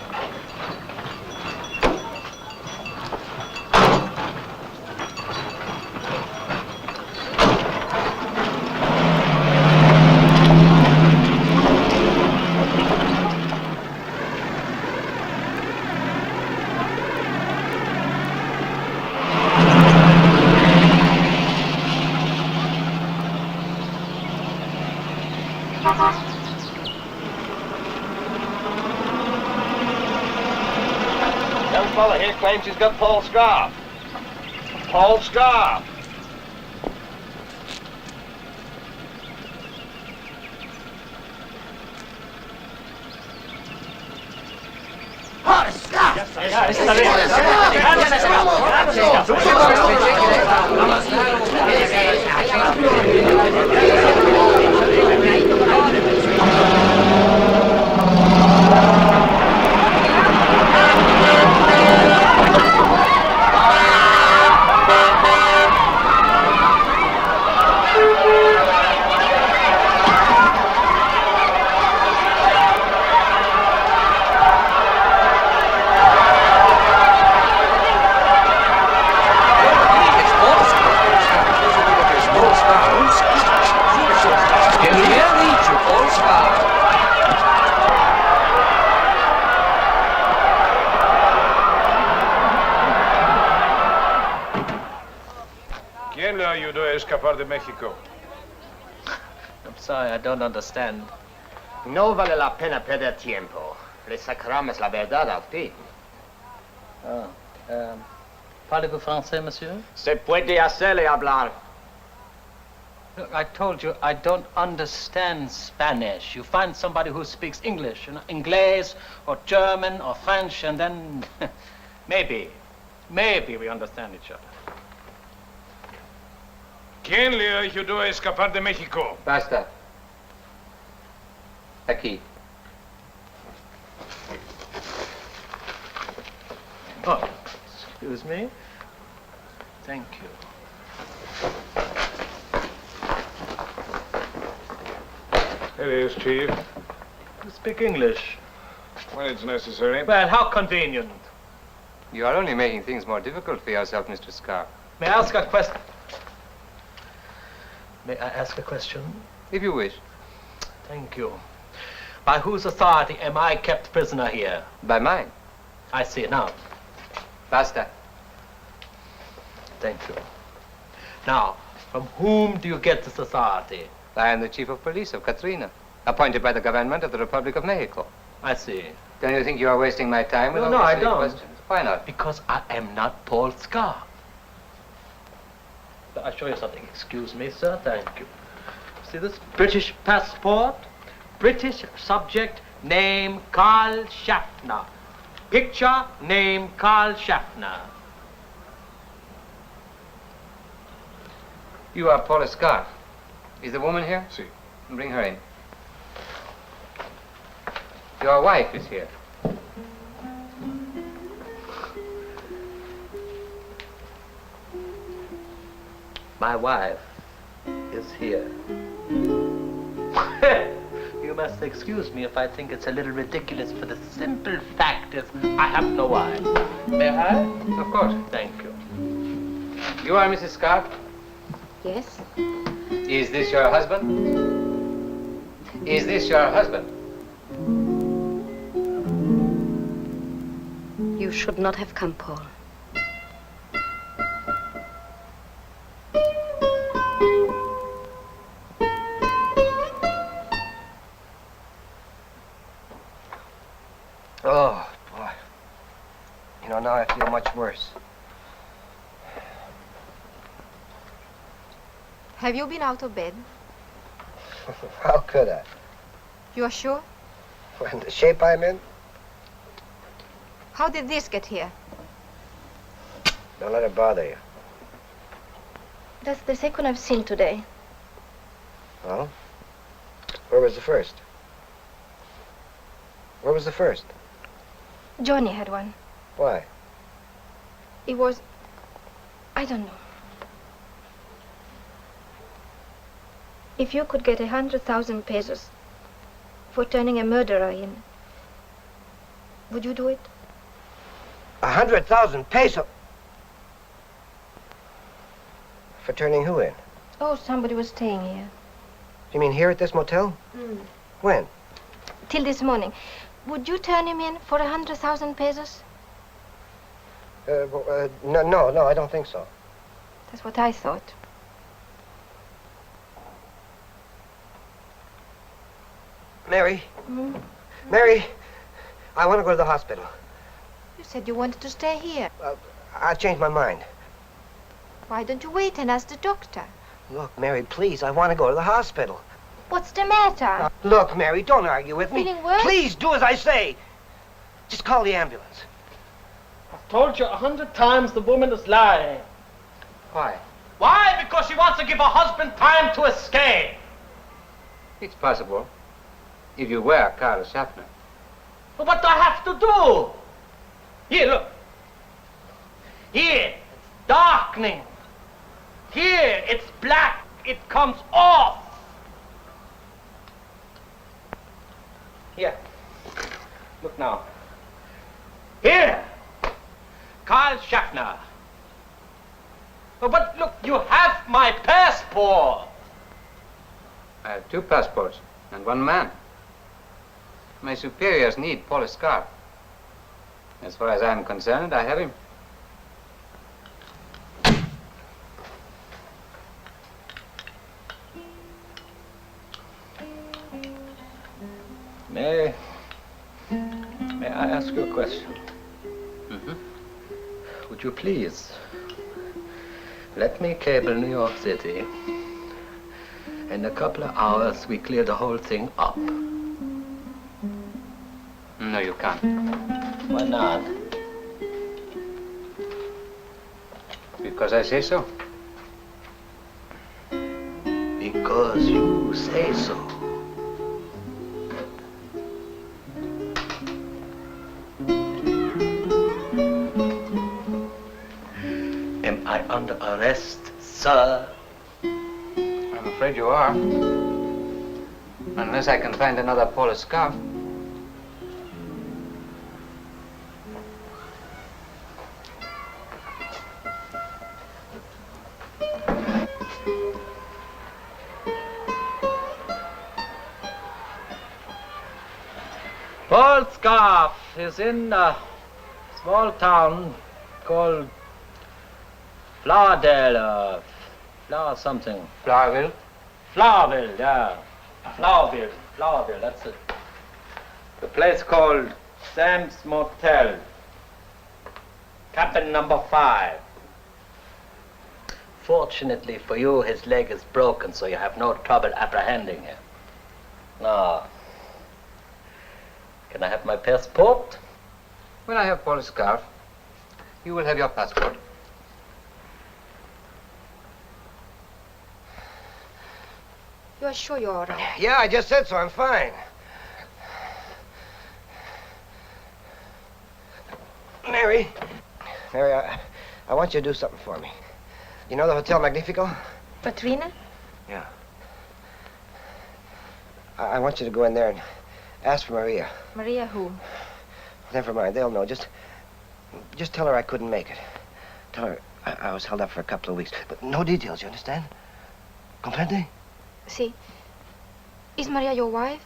Young fella here claims he's got Paul Scarf. Paul Scarf. ¿Quién le ayudó a escapar de México? I'm sorry, I don't understand. No vale la pena perder tiempo. Le sacrame es la verdad, Alti. Parlez-vous français, monsieur? Se puede hacerle hablar. Look, I told you I don't understand Spanish. You find somebody who speaks English, you know, Inglés or German or French, and then maybe we understand each other. ¿Quién le ayudó a escapar de México? Basta. Aquí. Oh, excuse me. Thank you. It is, Chief. You speak English. When it's necessary. Well, how convenient. You are only making things more difficult for yourself, Mr. Scarf. May I ask a question? May I ask a question? If you wish. Thank you. By whose authority am I kept prisoner here? By mine. I see now. Basta. Thank you. Now, from whom do you get this authority? I am the chief of police of Katrina, appointed by the government of the Republic of Mexico. I see. Don't you think you are wasting my time with all No, these I silly don't. questions? Why not? Because I am not Paul Scarf. I'll show you something. Excuse me, sir. Thank you. See this British passport? British subject, name Carl Schaffner. Picture, name Carl Schaffner. You are Paul Scarf. Is the woman here? Si. Bring her in. Your wife is here. My wife is here. You must excuse me if I think it's a little ridiculous, for the simple fact is I have no wife. May I? Of course. Thank you. You are Mrs. Scarf? Yes? Is this your husband? Is this your husband? You should not have come, Paul. Oh, boy. You know, now I feel much worse. Have you been out of bed? How could I? You are sure? In the shape I'm in? How did this get here? Don't let it bother you. That's the second I've seen today. Well, where was the first? Where was the first? Johnny had one. Why? It was... I don't know. If you could get 100,000 pesos for turning a murderer in, would you do it? 100,000 pesos? For turning who in? Oh, somebody was staying here. You mean here at this motel? When? Till this morning. Would you turn him in for 100,000 pesos? No, I don't think so. That's what I thought. Mary? Mary, I want to go to the hospital. You said you wanted to stay here. I changed my mind. Why don't you wait and ask the doctor? Look, Mary, please, I want to go to the hospital. What's the matter? Look, Mary, don't argue with me. Feeling worse? Please do as I say. Just call the ambulance. I've told you 100 times the woman is lying. Why? Why? Because she wants to give her husband time to escape. It's possible. If you were Carl Schaffner. But what do I have to do? Here, look. Here, it's darkening. Here, it's black. It comes off. Here. Look now. Here. Carl Schaffner. Oh, but look, you have my passport. I have 2 passports and 1 man. My superiors need Paul Scarf. As far as I'm concerned, I have him. Mary. I ask you a question? Would you please let me cable New York City? In a couple of hours, we clear the whole thing up. No, you can't. Why not? Because I say so. Because you say so. Am I under arrest, sir? I'm afraid you are. Unless I can find another Polish scarf. Paul Scarf is in a small town called Flowerdale, Flower something. Flowerville? Flowerville, yeah. Flowerville, that's it. The place called Sam's Motel. Cabin number 5. Fortunately for you, his leg is broken, so you have no trouble apprehending him. Now, can I have my passport? When I have Polish scarf, you will have your passport. You are sure you're all right? Yeah, I just said so. I'm fine. Mary, I want you to do something for me. You know the Hotel Magnifico? Patrina? Yeah. I want you to go in there and ask for Maria. Maria who? Never mind, they'll know. Just tell her I couldn't make it. Tell her I was held up for a couple of weeks. But no details, you understand? Comprende? See, is Maria your wife?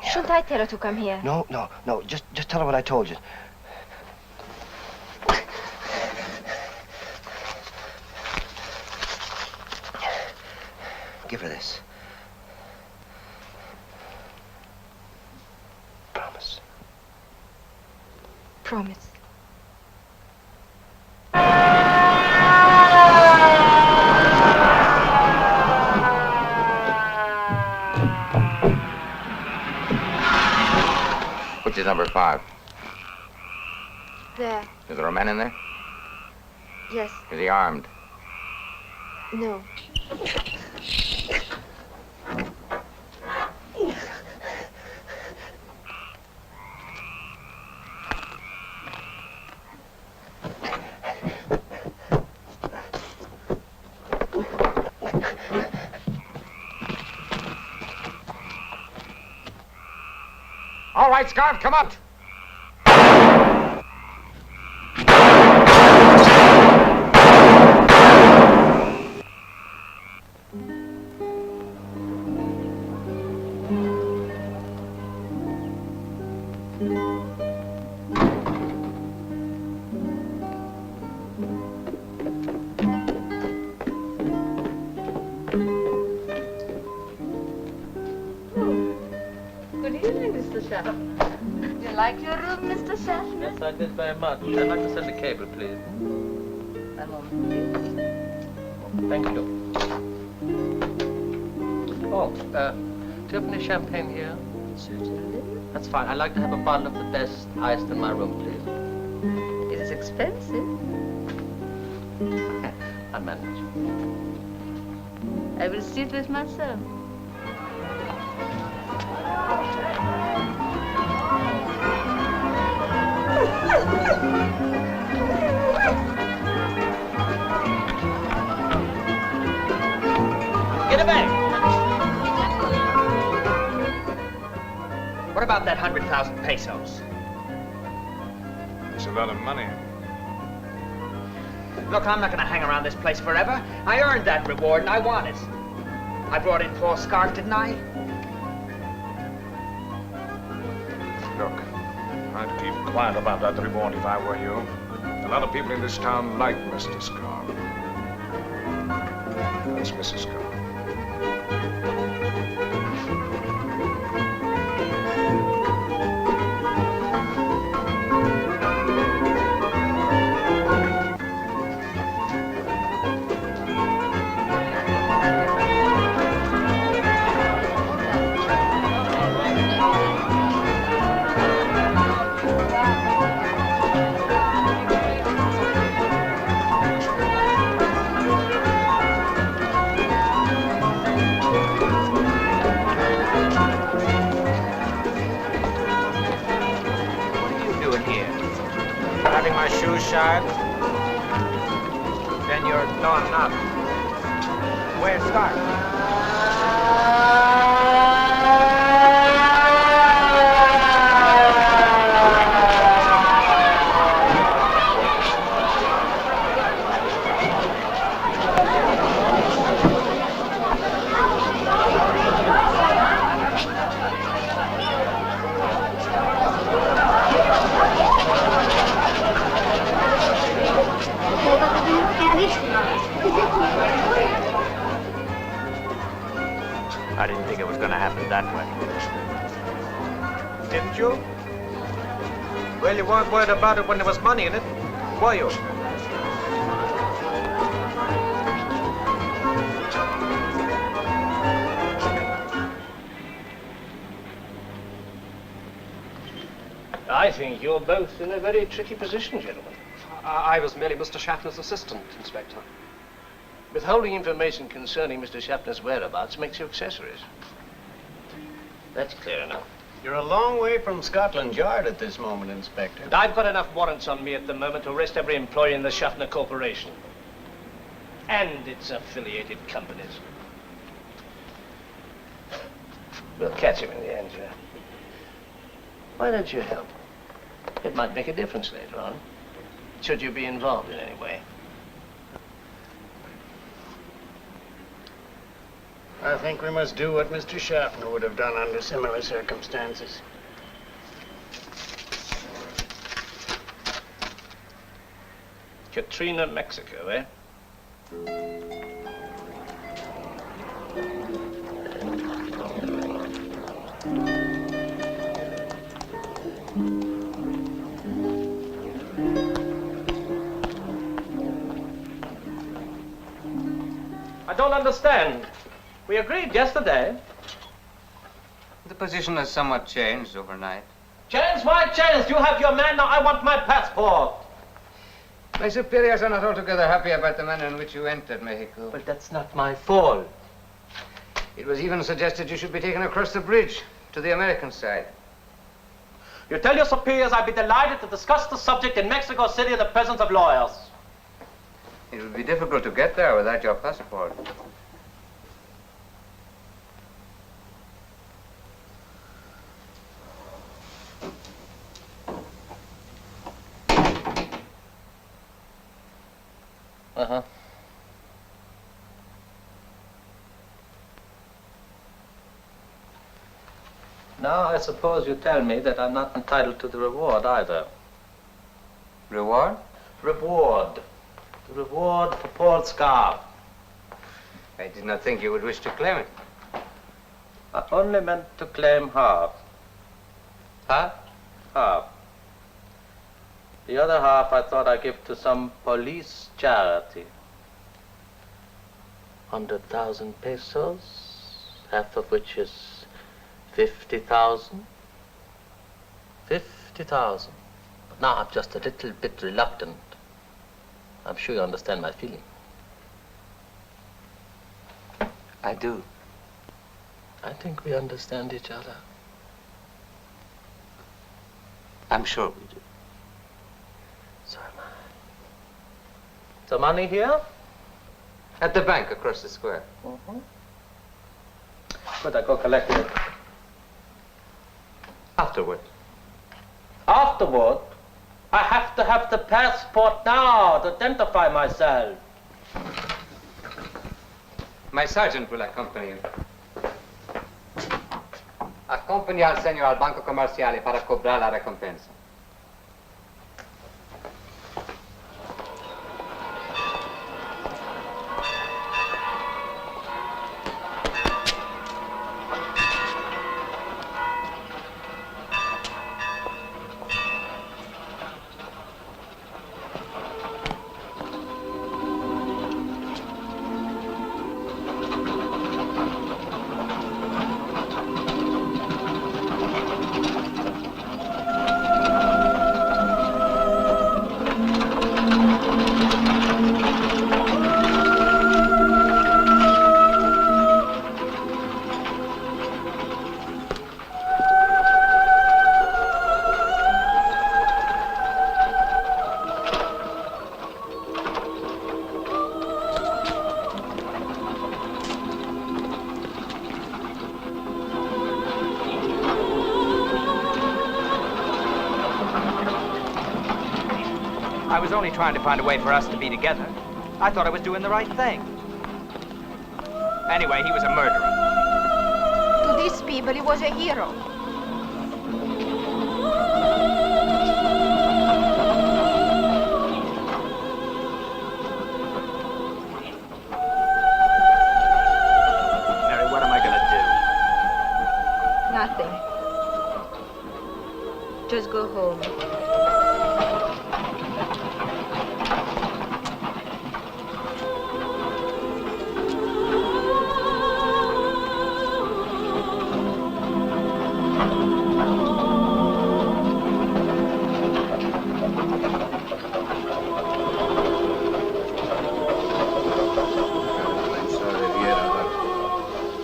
Yeah. Shouldn't I tell her to come here? No. Just tell her what I told you. Give her this. Promise. Promise. Which is number 5? There. Is there a man in there? Yes. Is he armed? No. All right, Scarf, come up. Good evening, Mr. Schaffner. You like your room, Mr. Schaffner? Yes, I did very much. I'd like to send a cable, please. A moment, please. Thank you. Oh, do you have any champagne here? Certainly. That's fine. I'd like to have a bottle of the best iced in my room, please. It is expensive. I'll manage. I will see it with myself. Get it back! What about that 100,000 pesos? It's a lot of money. Look, I'm not going to hang around this place forever. I earned that reward, and I want it. I brought in Paul Scarf, didn't I? Look, I'd keep quiet about that reward if I were you. A lot of people in this town like Mr. Scarf. That's Mrs. Scarf. child. Then you're done up. Where's Scarf? I didn't think it was going to happen that way. Didn't you? Well, you weren't worried about it when there was money in it, were you? I think you're both in a very tricky position, gentlemen. I was merely Mr. Schaffner's assistant, Inspector. Withholding information concerning Mr. Schaffner's whereabouts makes you accessories. That's clear enough. You're a long way from Scotland Yard at this moment, Inspector. I've got enough warrants on me at the moment to arrest every employee in the Schaffner Corporation. And its affiliated companies. We'll catch him in the end, sir. Why don't you help? It might make a difference later on, should you be involved in any way. I think we must do what Mr. Schaffner would have done under similar circumstances. Katrina, Mexico, eh? I don't understand. We agreed yesterday. The position has somewhat changed overnight. Changed? Why changed? You have your man, now I want my passport. My superiors are not altogether happy about the manner in which you entered Mexico. But that's not my fault. It was even suggested you should be taken across the bridge to the American side. You tell your superiors I'd be delighted to discuss the subject in Mexico City in the presence of lawyers. It would be difficult to get there without your passport. Uh-huh. Now, I suppose you tell me that I'm not entitled to the reward either. Reward? Reward. The reward for Paul Scarf. I did not think you would wish to claim it. I only meant to claim half. Half? Half. The other half I thought I'd give to some police charity. 100,000 pesos, half of which is 50,000. 50,000. But now I'm just a little bit reluctant. I'm sure you understand my feeling. I do. I think we understand each other. I'm sure we do. So am I. The money here? At the bank across the square. Mm-hmm. Good, I go collect it. Afterward. Afterward? I have to have the passport now to identify myself. My sergeant will accompany you. Accompagni al señor al banco comerciale para cobrar la recompensa. was only trying to find a way for us to be together. I thought I was doing the right thing. Anyway, he was a murderer. To these people, he was a hero. Mary, what am I going to Nothing. Just go home.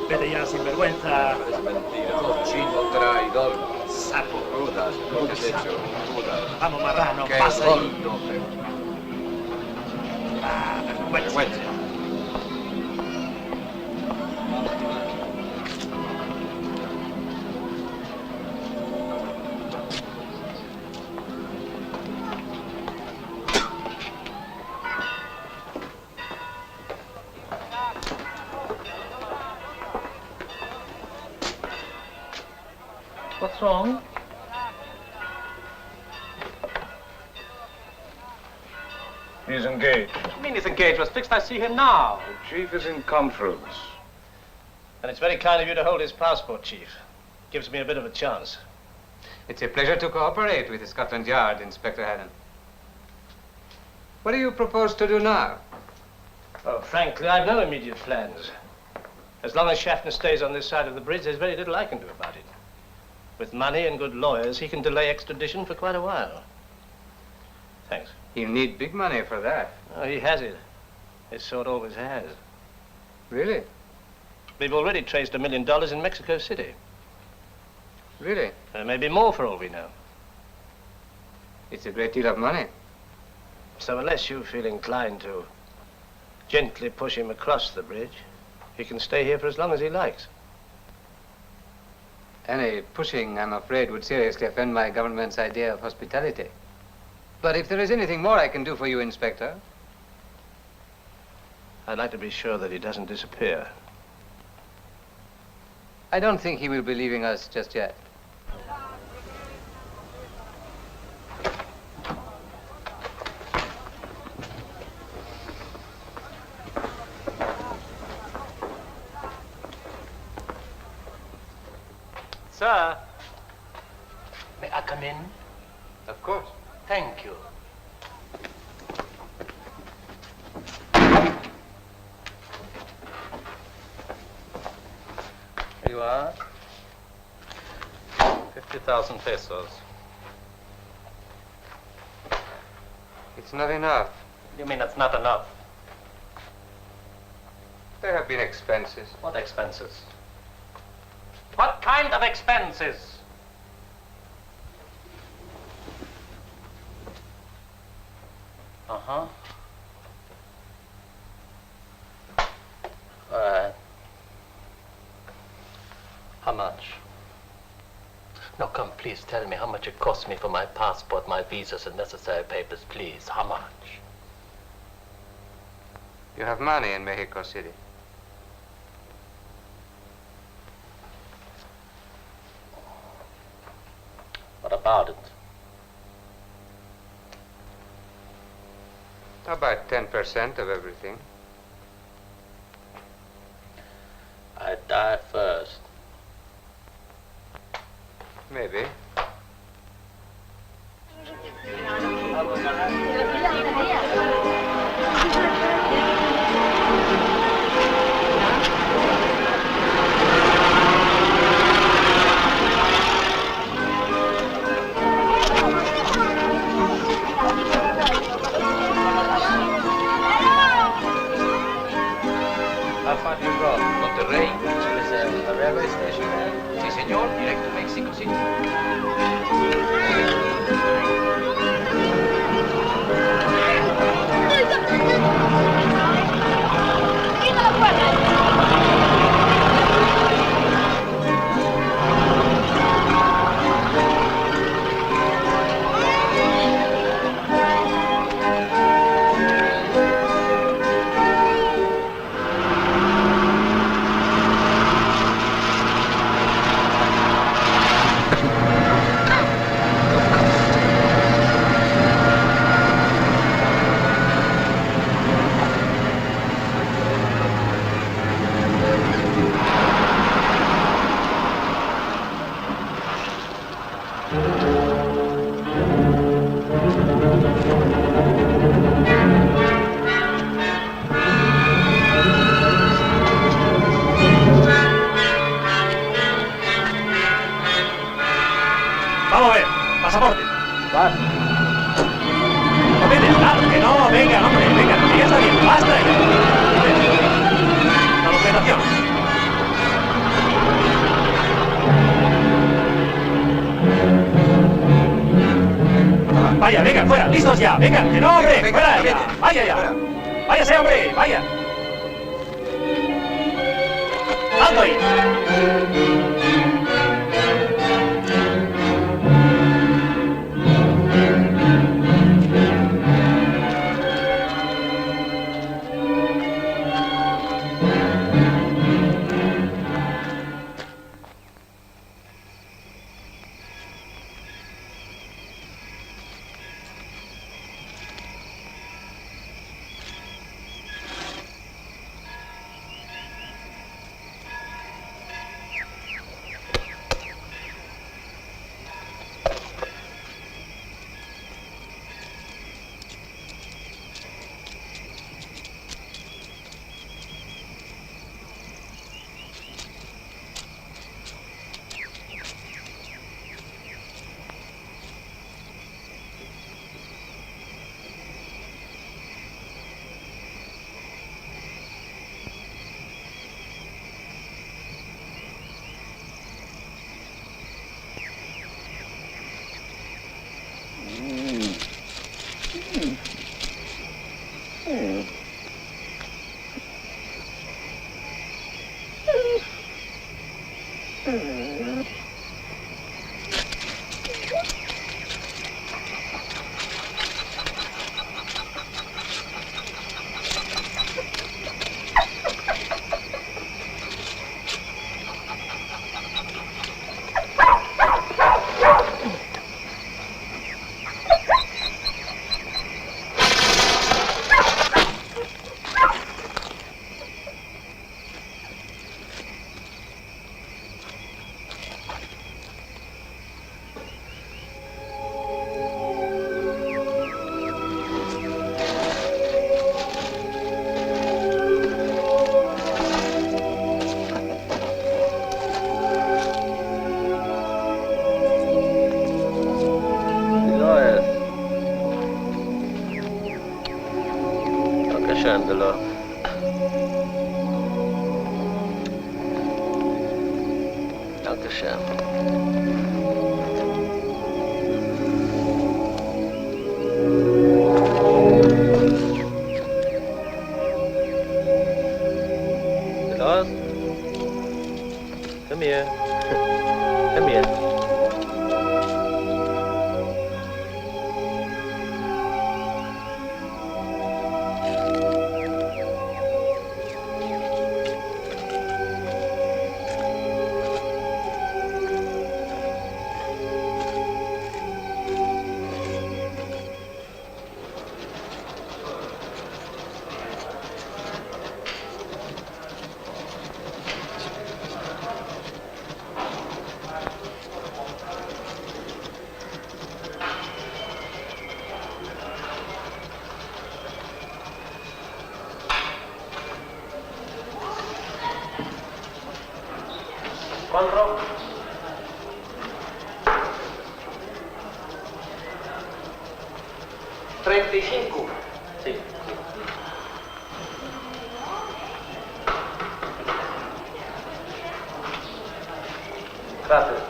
Vete ya, sinvergüenza. Es mentira. Cochino, traidor. Sapo. Judas. ¿Qué has hecho? Judas. Vamos, marrano, Qué pasa ahí. gordo. Vergüenza. What's wrong? He's engaged. What do you mean his engagement was fixed? I see him now. The chief is in conference. And it's very kind of you to hold his passport, Chief. Gives me a bit of a chance. It's a pleasure to cooperate with the Scotland Yard, Inspector Hadden. What do you propose to do now? Oh, frankly, I've no immediate plans. As long as Schaffner stays on this side of the bridge, there's very little I can do about it. With money and good lawyers, he can delay extradition for quite a while. Thanks. He'll need big money for that. Oh, he has it. His sort always has. Really? We've already traced $1 million in Mexico City. Really? There may be more for all we know. It's a great deal of money. So unless you feel inclined to gently push him across the bridge, he can stay here for as long as he likes. Any pushing, I'm afraid, would seriously offend my government's idea of hospitality. But if there is anything more I can do for you, Inspector. I'd like to be sure that he doesn't disappear. I don't think he will be leaving us just yet. Sir, may I come in? Of course. Thank you. Here you are. 50,000 pesos. It's not enough. You mean it's not enough? There have been expenses. What expenses? What kind of expenses? Uh-huh. All right. How much? No, come, please tell me how much it cost me for my passport, my visas, and necessary papers, please. How much? You have money in Mexico City. What about it? About 10% of everything. I'd die first. Maybe. How far do you go? Monterrey, which is a railway station. Sí, señor, direct to Mexico City. Ah. No, vete, claro, que no, venga, hombre, venga, que ya está bien, basta ya. La documentación. Vaya, venga, fuera, listos ya, venga, que no, hombre, fuera ya, vaya ya. Váyase, hombre, vaya. ¡Alto ahí! Dolores. Dankeschön. Dolores? Come here. Come here. ¿Cuándo? ¿35? Sí. Gracias.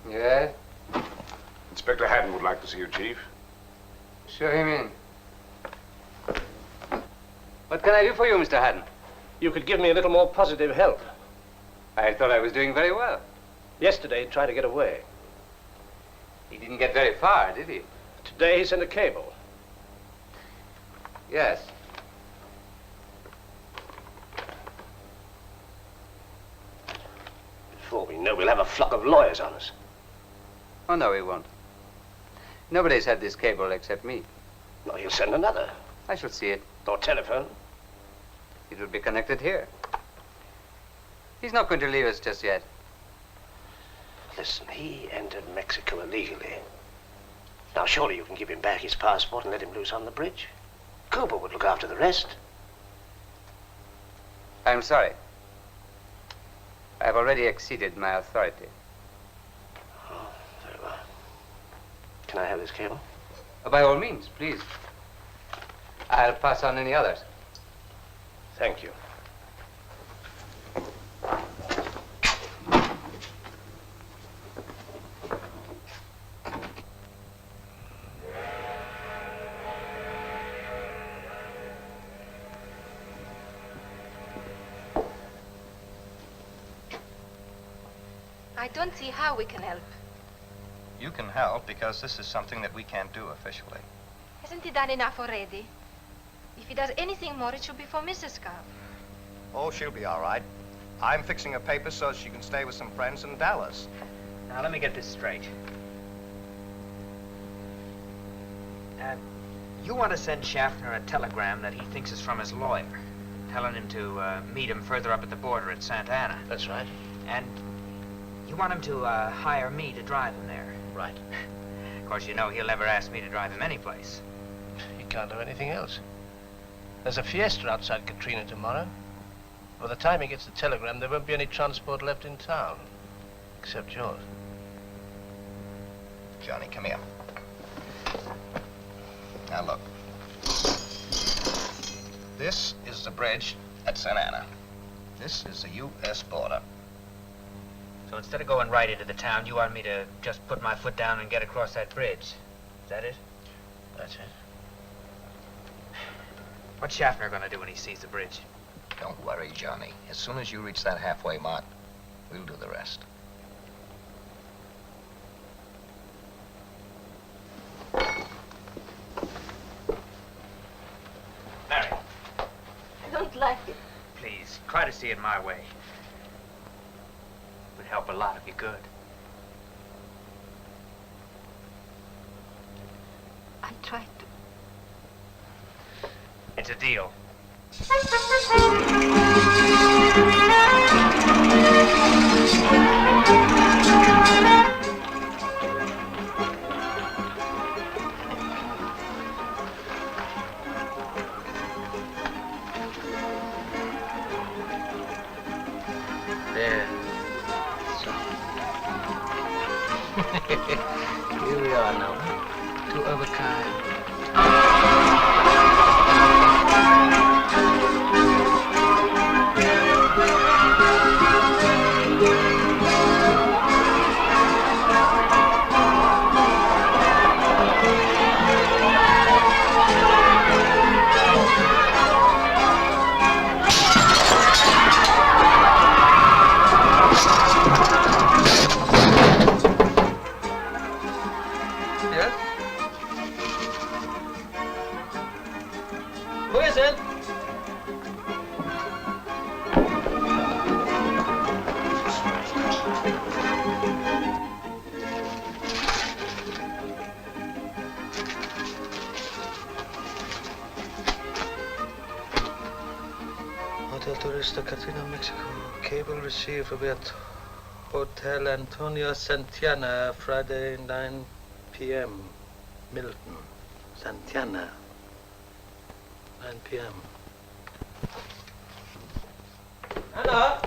Yes? Inspector Haddon would like to see you, Chief. Show him in. What can I do for you, Mr. Haddon? You could give me a little more positive help. I thought I was doing very well. Yesterday, he tried to get away. He didn't get very far, did he? Today, he sent a cable. Yes. Before we know, we'll have a flock of lawyers on us. Oh, no, he won't. Nobody's had this cable except me. No, he'll send another. I shall see it. Or telephone. It will be connected here. He's not going to leave us just yet. Listen, he entered Mexico illegally. Now, surely you can give him back his passport and let him loose on the bridge. Cooper would look after the rest. I'm sorry. I've already exceeded my authority. Oh, very well. Can I have this cable? By all means, please. I'll pass on any others. Thank you. I don't see how we can help. You can help because this is something that we can't do officially. Hasn't he done enough already? If he does anything more, it should be for Mrs. Scarf. Oh, she'll be all right. I'm fixing a paper so she can stay with some friends in Dallas. Now, let me get this straight. You want to send Schaffner a telegram that he thinks is from his lawyer, telling him to meet him further up at the border at Santa Ana. That's right. And you want him to hire me to drive him there. Right. Of course, you know he'll never ask me to drive him anyplace. He can't do anything else. There's a fiesta outside Katrina tomorrow. By the time he gets the telegram, there won't be any transport left in town. Except yours. Johnny, come here. Now, look. This is the bridge at Santa Ana. This is the U.S. border. So instead of going right into the town, you want me to just put my foot down and get across that bridge. Is that it? That's it. What's Schaffner gonna do when he sees the bridge? Don't worry, Johnny. As soon as you reach that halfway mark, we'll do the rest. Mary, I don't like it. please, try to see it my way. It would help a lot if you could. I tried to. It's a deal. There. So. Here we are now. Two of a kind. Who is it? Hotel Turista Katrina, Mexico. Cable received at Hotel Antonio Santana, Friday, 9 p.m. Milton, Santana. 9 p.m. Anna?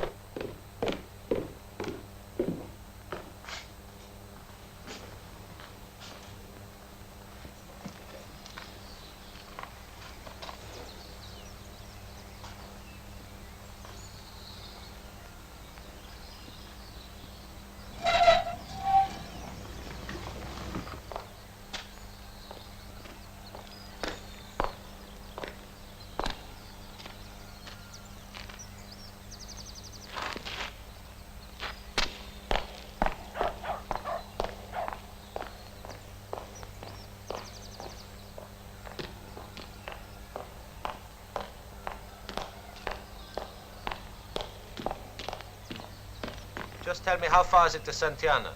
Just tell me, how far is it to Santana?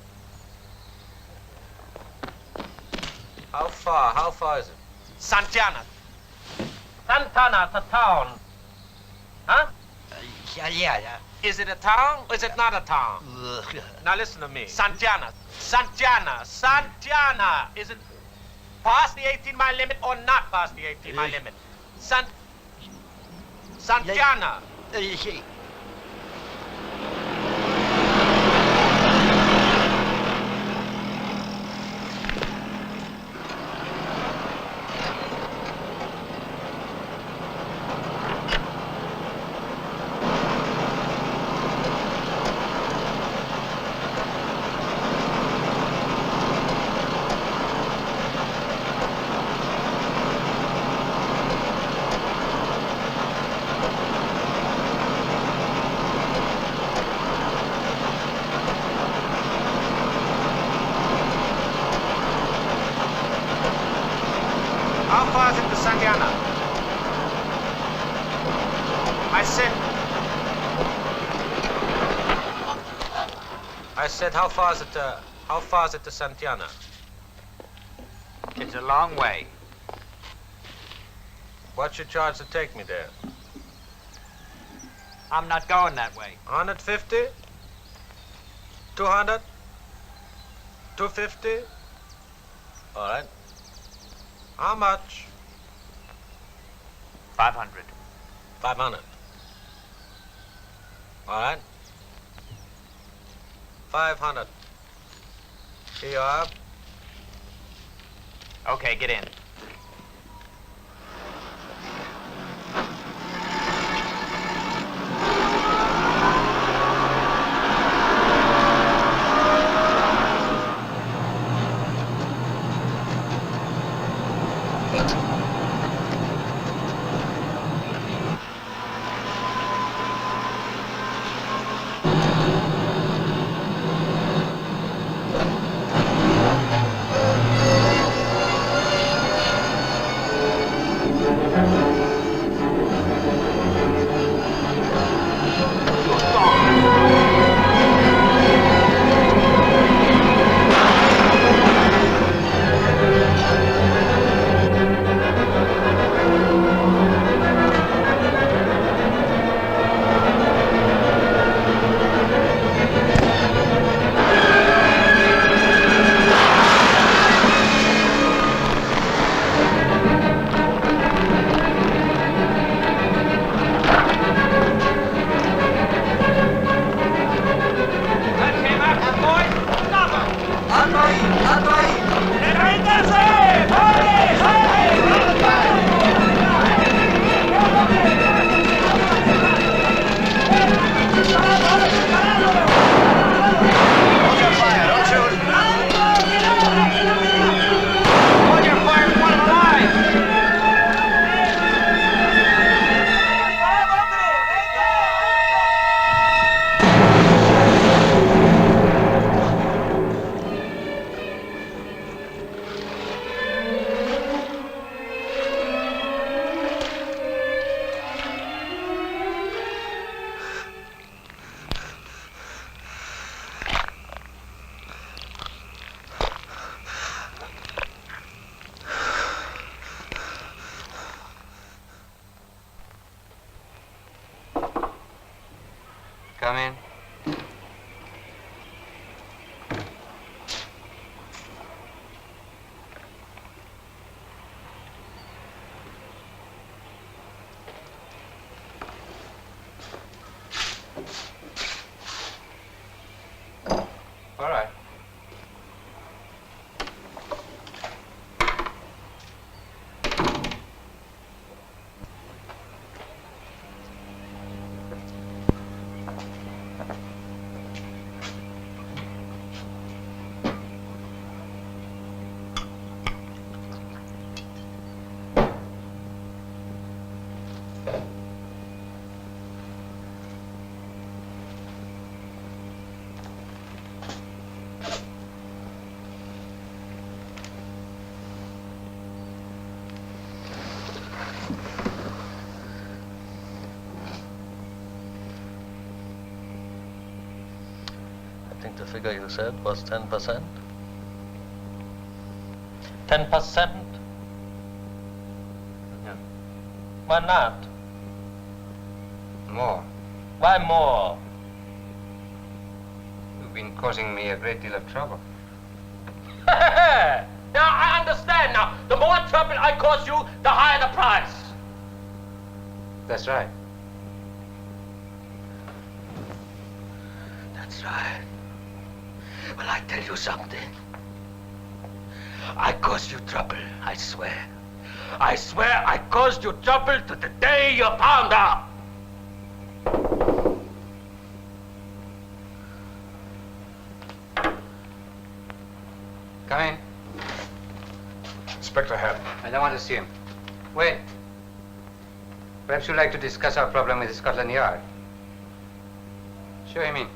How far is it? Santana! Santana, the town. Huh? Yeah. Is it a town or is it not a town? Now listen to me. Santiana. Is it past the 18-mile limit or not past the 18-mile limit? Santiana. How far is it to Santiana? I said, how far is it to Santiana? It's a long way. What's your charge to take me there? I'm not going that way. 150? 200? 250? All right. How much? 500. 500. All right. 500. Here you are. Okay, get in. Come in. All right. I think the figure you said was 10%. 10%? Yeah. Why not? More. Why more? been causing me a great deal of trouble. Now, I understand now. The more trouble I cause you, the higher the price. That's right. That's right. Well, I tell you something. I caused you trouble, I swear. I swear I caused you trouble to the day you found out. Come in. Inspector Haddon. I don't want to see him. Wait. Perhaps you'd like to discuss our problem with Scotland Yard. Show him in.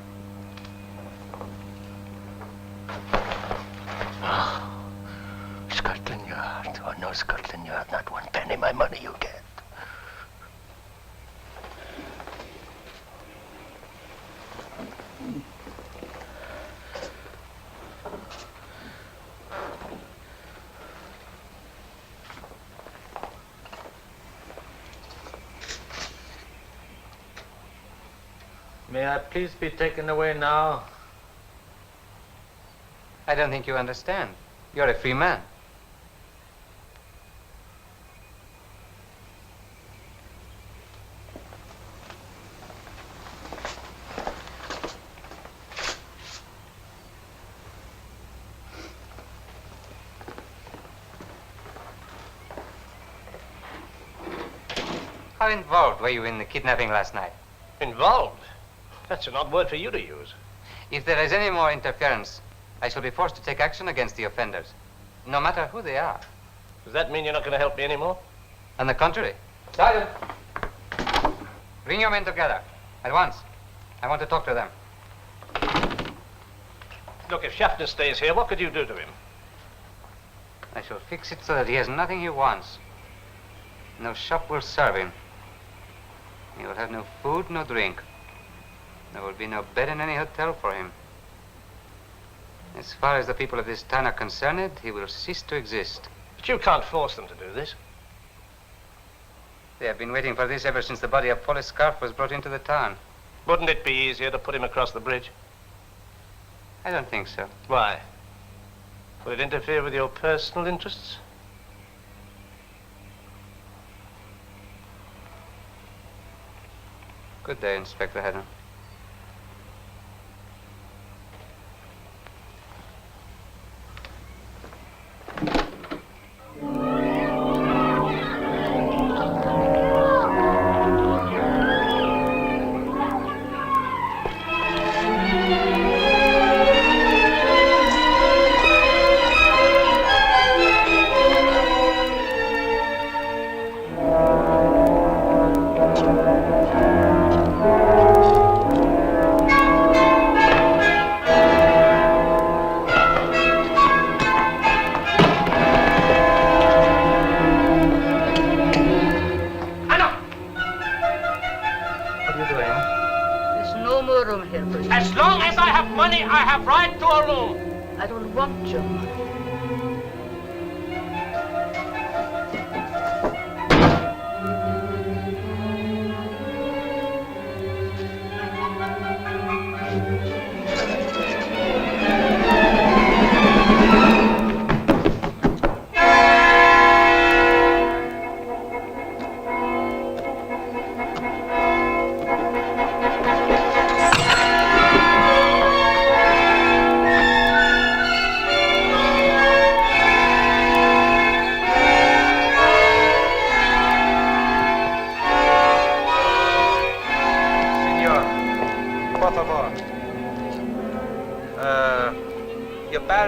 Scotland Yard. Oh, no, Scotland Yard. Not one penny my money you get. May I please be taken away now? I don't think you understand. You're a free man. How involved were you in the kidnapping last night? Involved? That's an odd word for you to use. If there is any more interference, I shall be forced to take action against the offenders, no matter who they are. Does that mean you're not going to help me anymore? On the contrary. Sergeant! Bring your men together. At once. I want to talk to them. Look, if Schaffner stays here, what could you do to him? I shall fix it so that he has nothing he wants. No shop will serve him. He will have no food, no drink. There will be no bed in any hotel for him. As far as the people of this town are concerned, he will cease to exist. But you can't force them to do this. They have been waiting for this ever since the body of Paul Scarf was brought into the town. Wouldn't it be easier to put him across the bridge? I don't think so. Why? Would it interfere with your personal interests? Good day, Inspector Haddon. As long as I have money, I have right to a room. I don't want your money.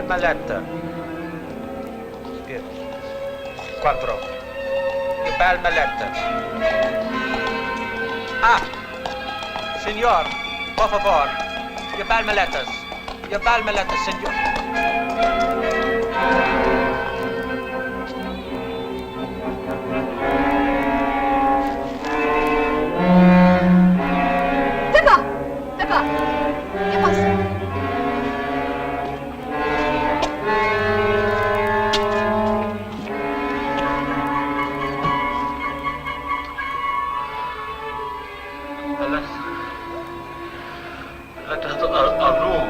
Maletta. Here. 4. Your bal maletta. Ah! Signor, por favor. Your bal malettas. Your bal malettas, signor. Peppa! ¿Qué pasa? I left a room.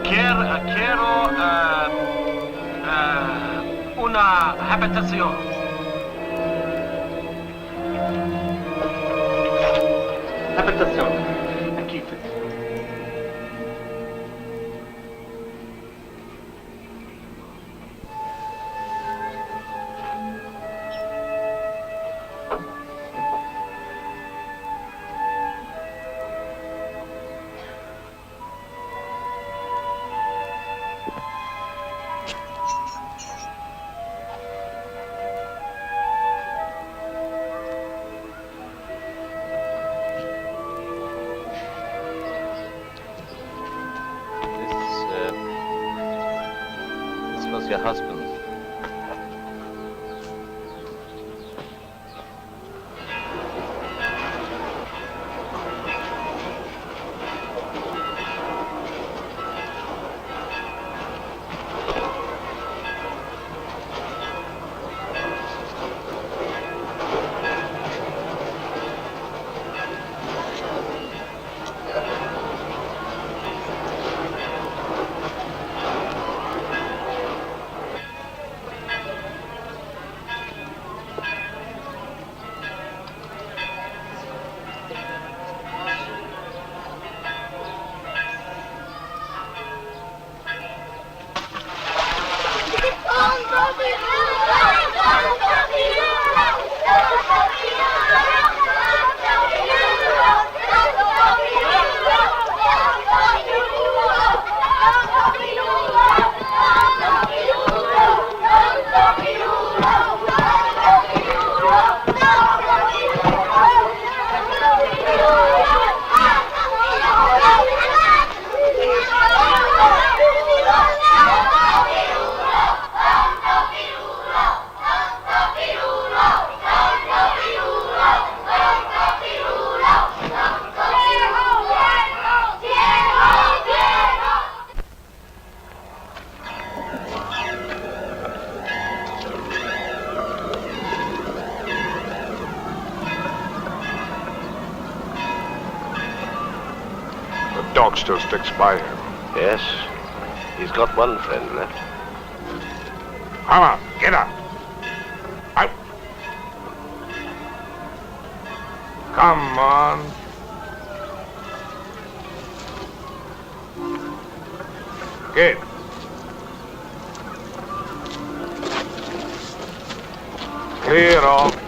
Quiero una habitación. Habitación. Aquí. This was your husband. Dog still sticks by him. Yes. He's got one friend left. Come on, get up. Out. Come on. Get. Clear off.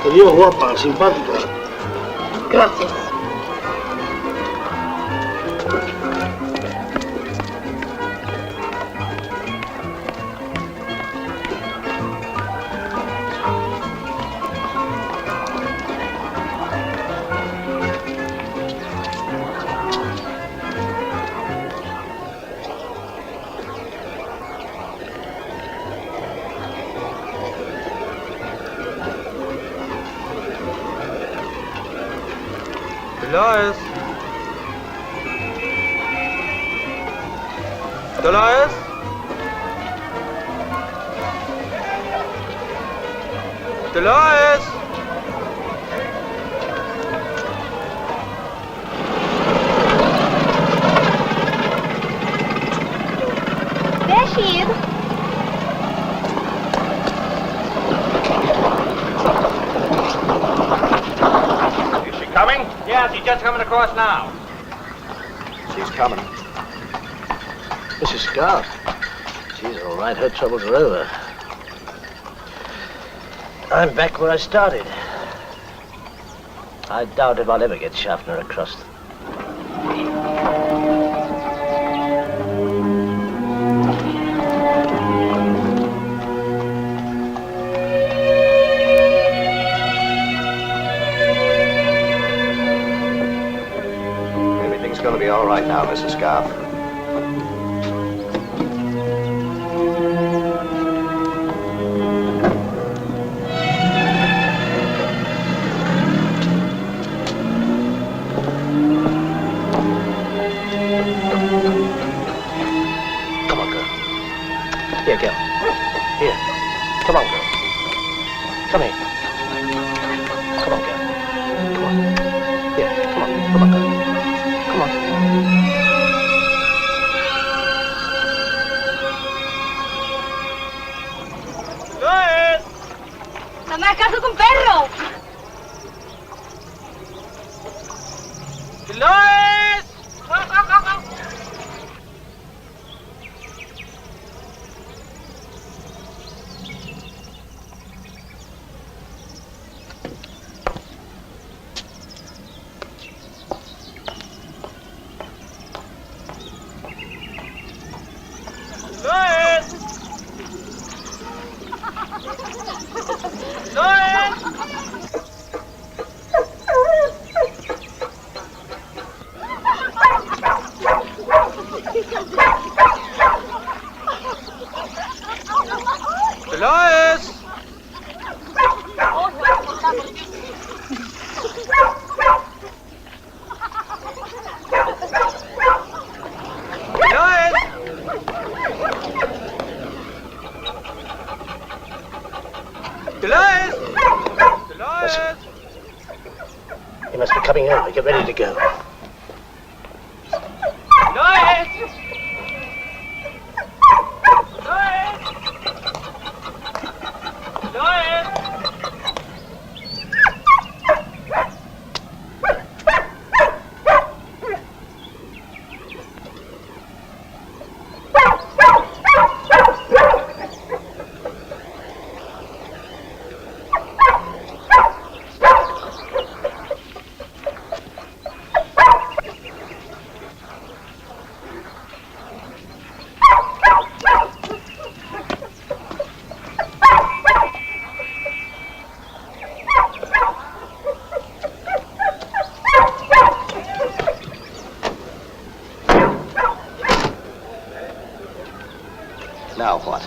Sería guapa, simpática. Gracias. Dolores. Dolores. Dolores. There she is. Coming? Yeah, she's just coming across now. She's coming. Mrs. Scott. She's all right. Her troubles are over. I'm back where I started. I doubt if I'll ever get Schaffner across. be all right now, Mrs. Scarf. Come on, girl. Here, girl. Here. Come on, girl. Come here. Come on, girl. Come on. Here, come on. Come on, girl. Come on. ¡Dolores! ¡No me hagas caso con perro! ¡Dolores! Dolores! Dolores! Dolores! You must be coming over. Get ready to go. Dolores! Dolores! Now what?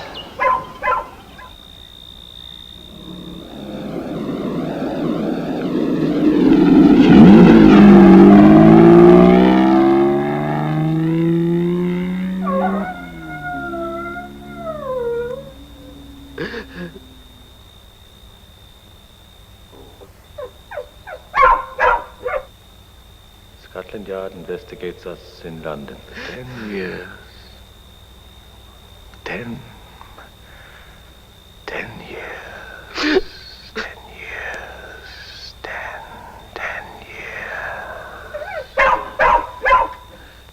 Scotland Yard investigates us in London for 10 years. 10 years. 10 years. 10 years.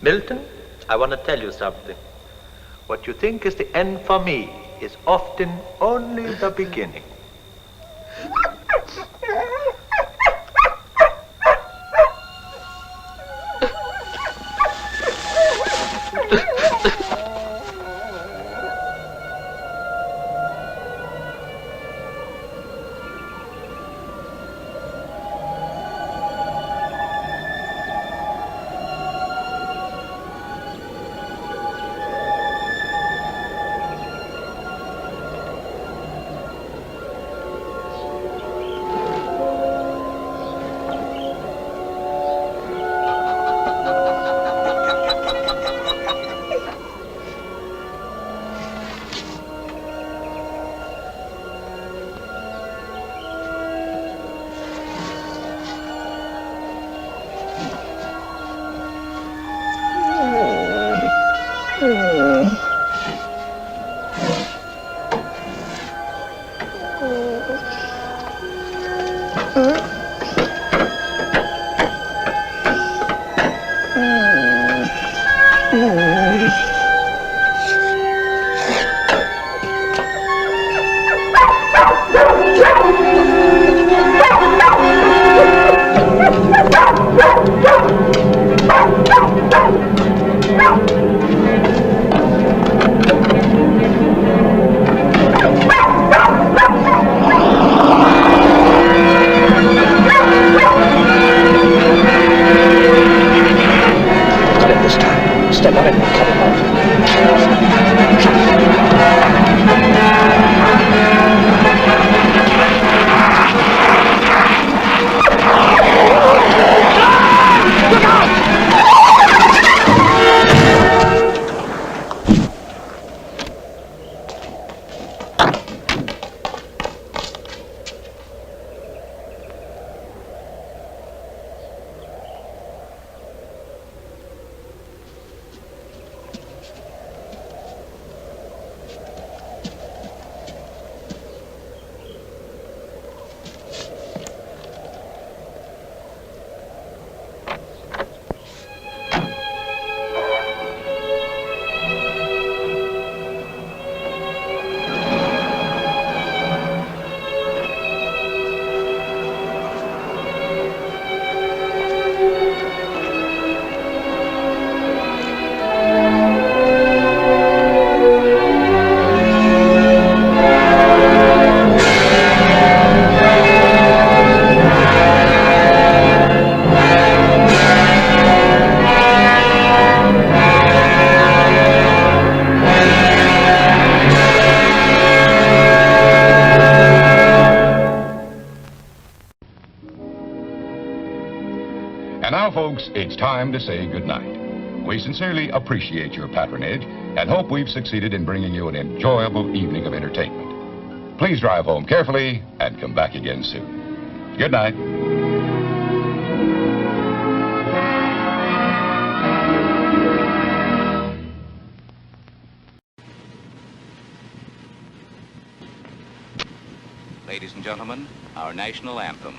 Milton, I want to tell you something. What you think is the end for me is often only the beginning. step on it and cut him And now, folks, it's time to say goodnight. We sincerely appreciate your patronage and hope we've succeeded in bringing you an enjoyable evening of entertainment. Please drive home carefully and come back again soon. Good night. Ladies and gentlemen, our national anthem.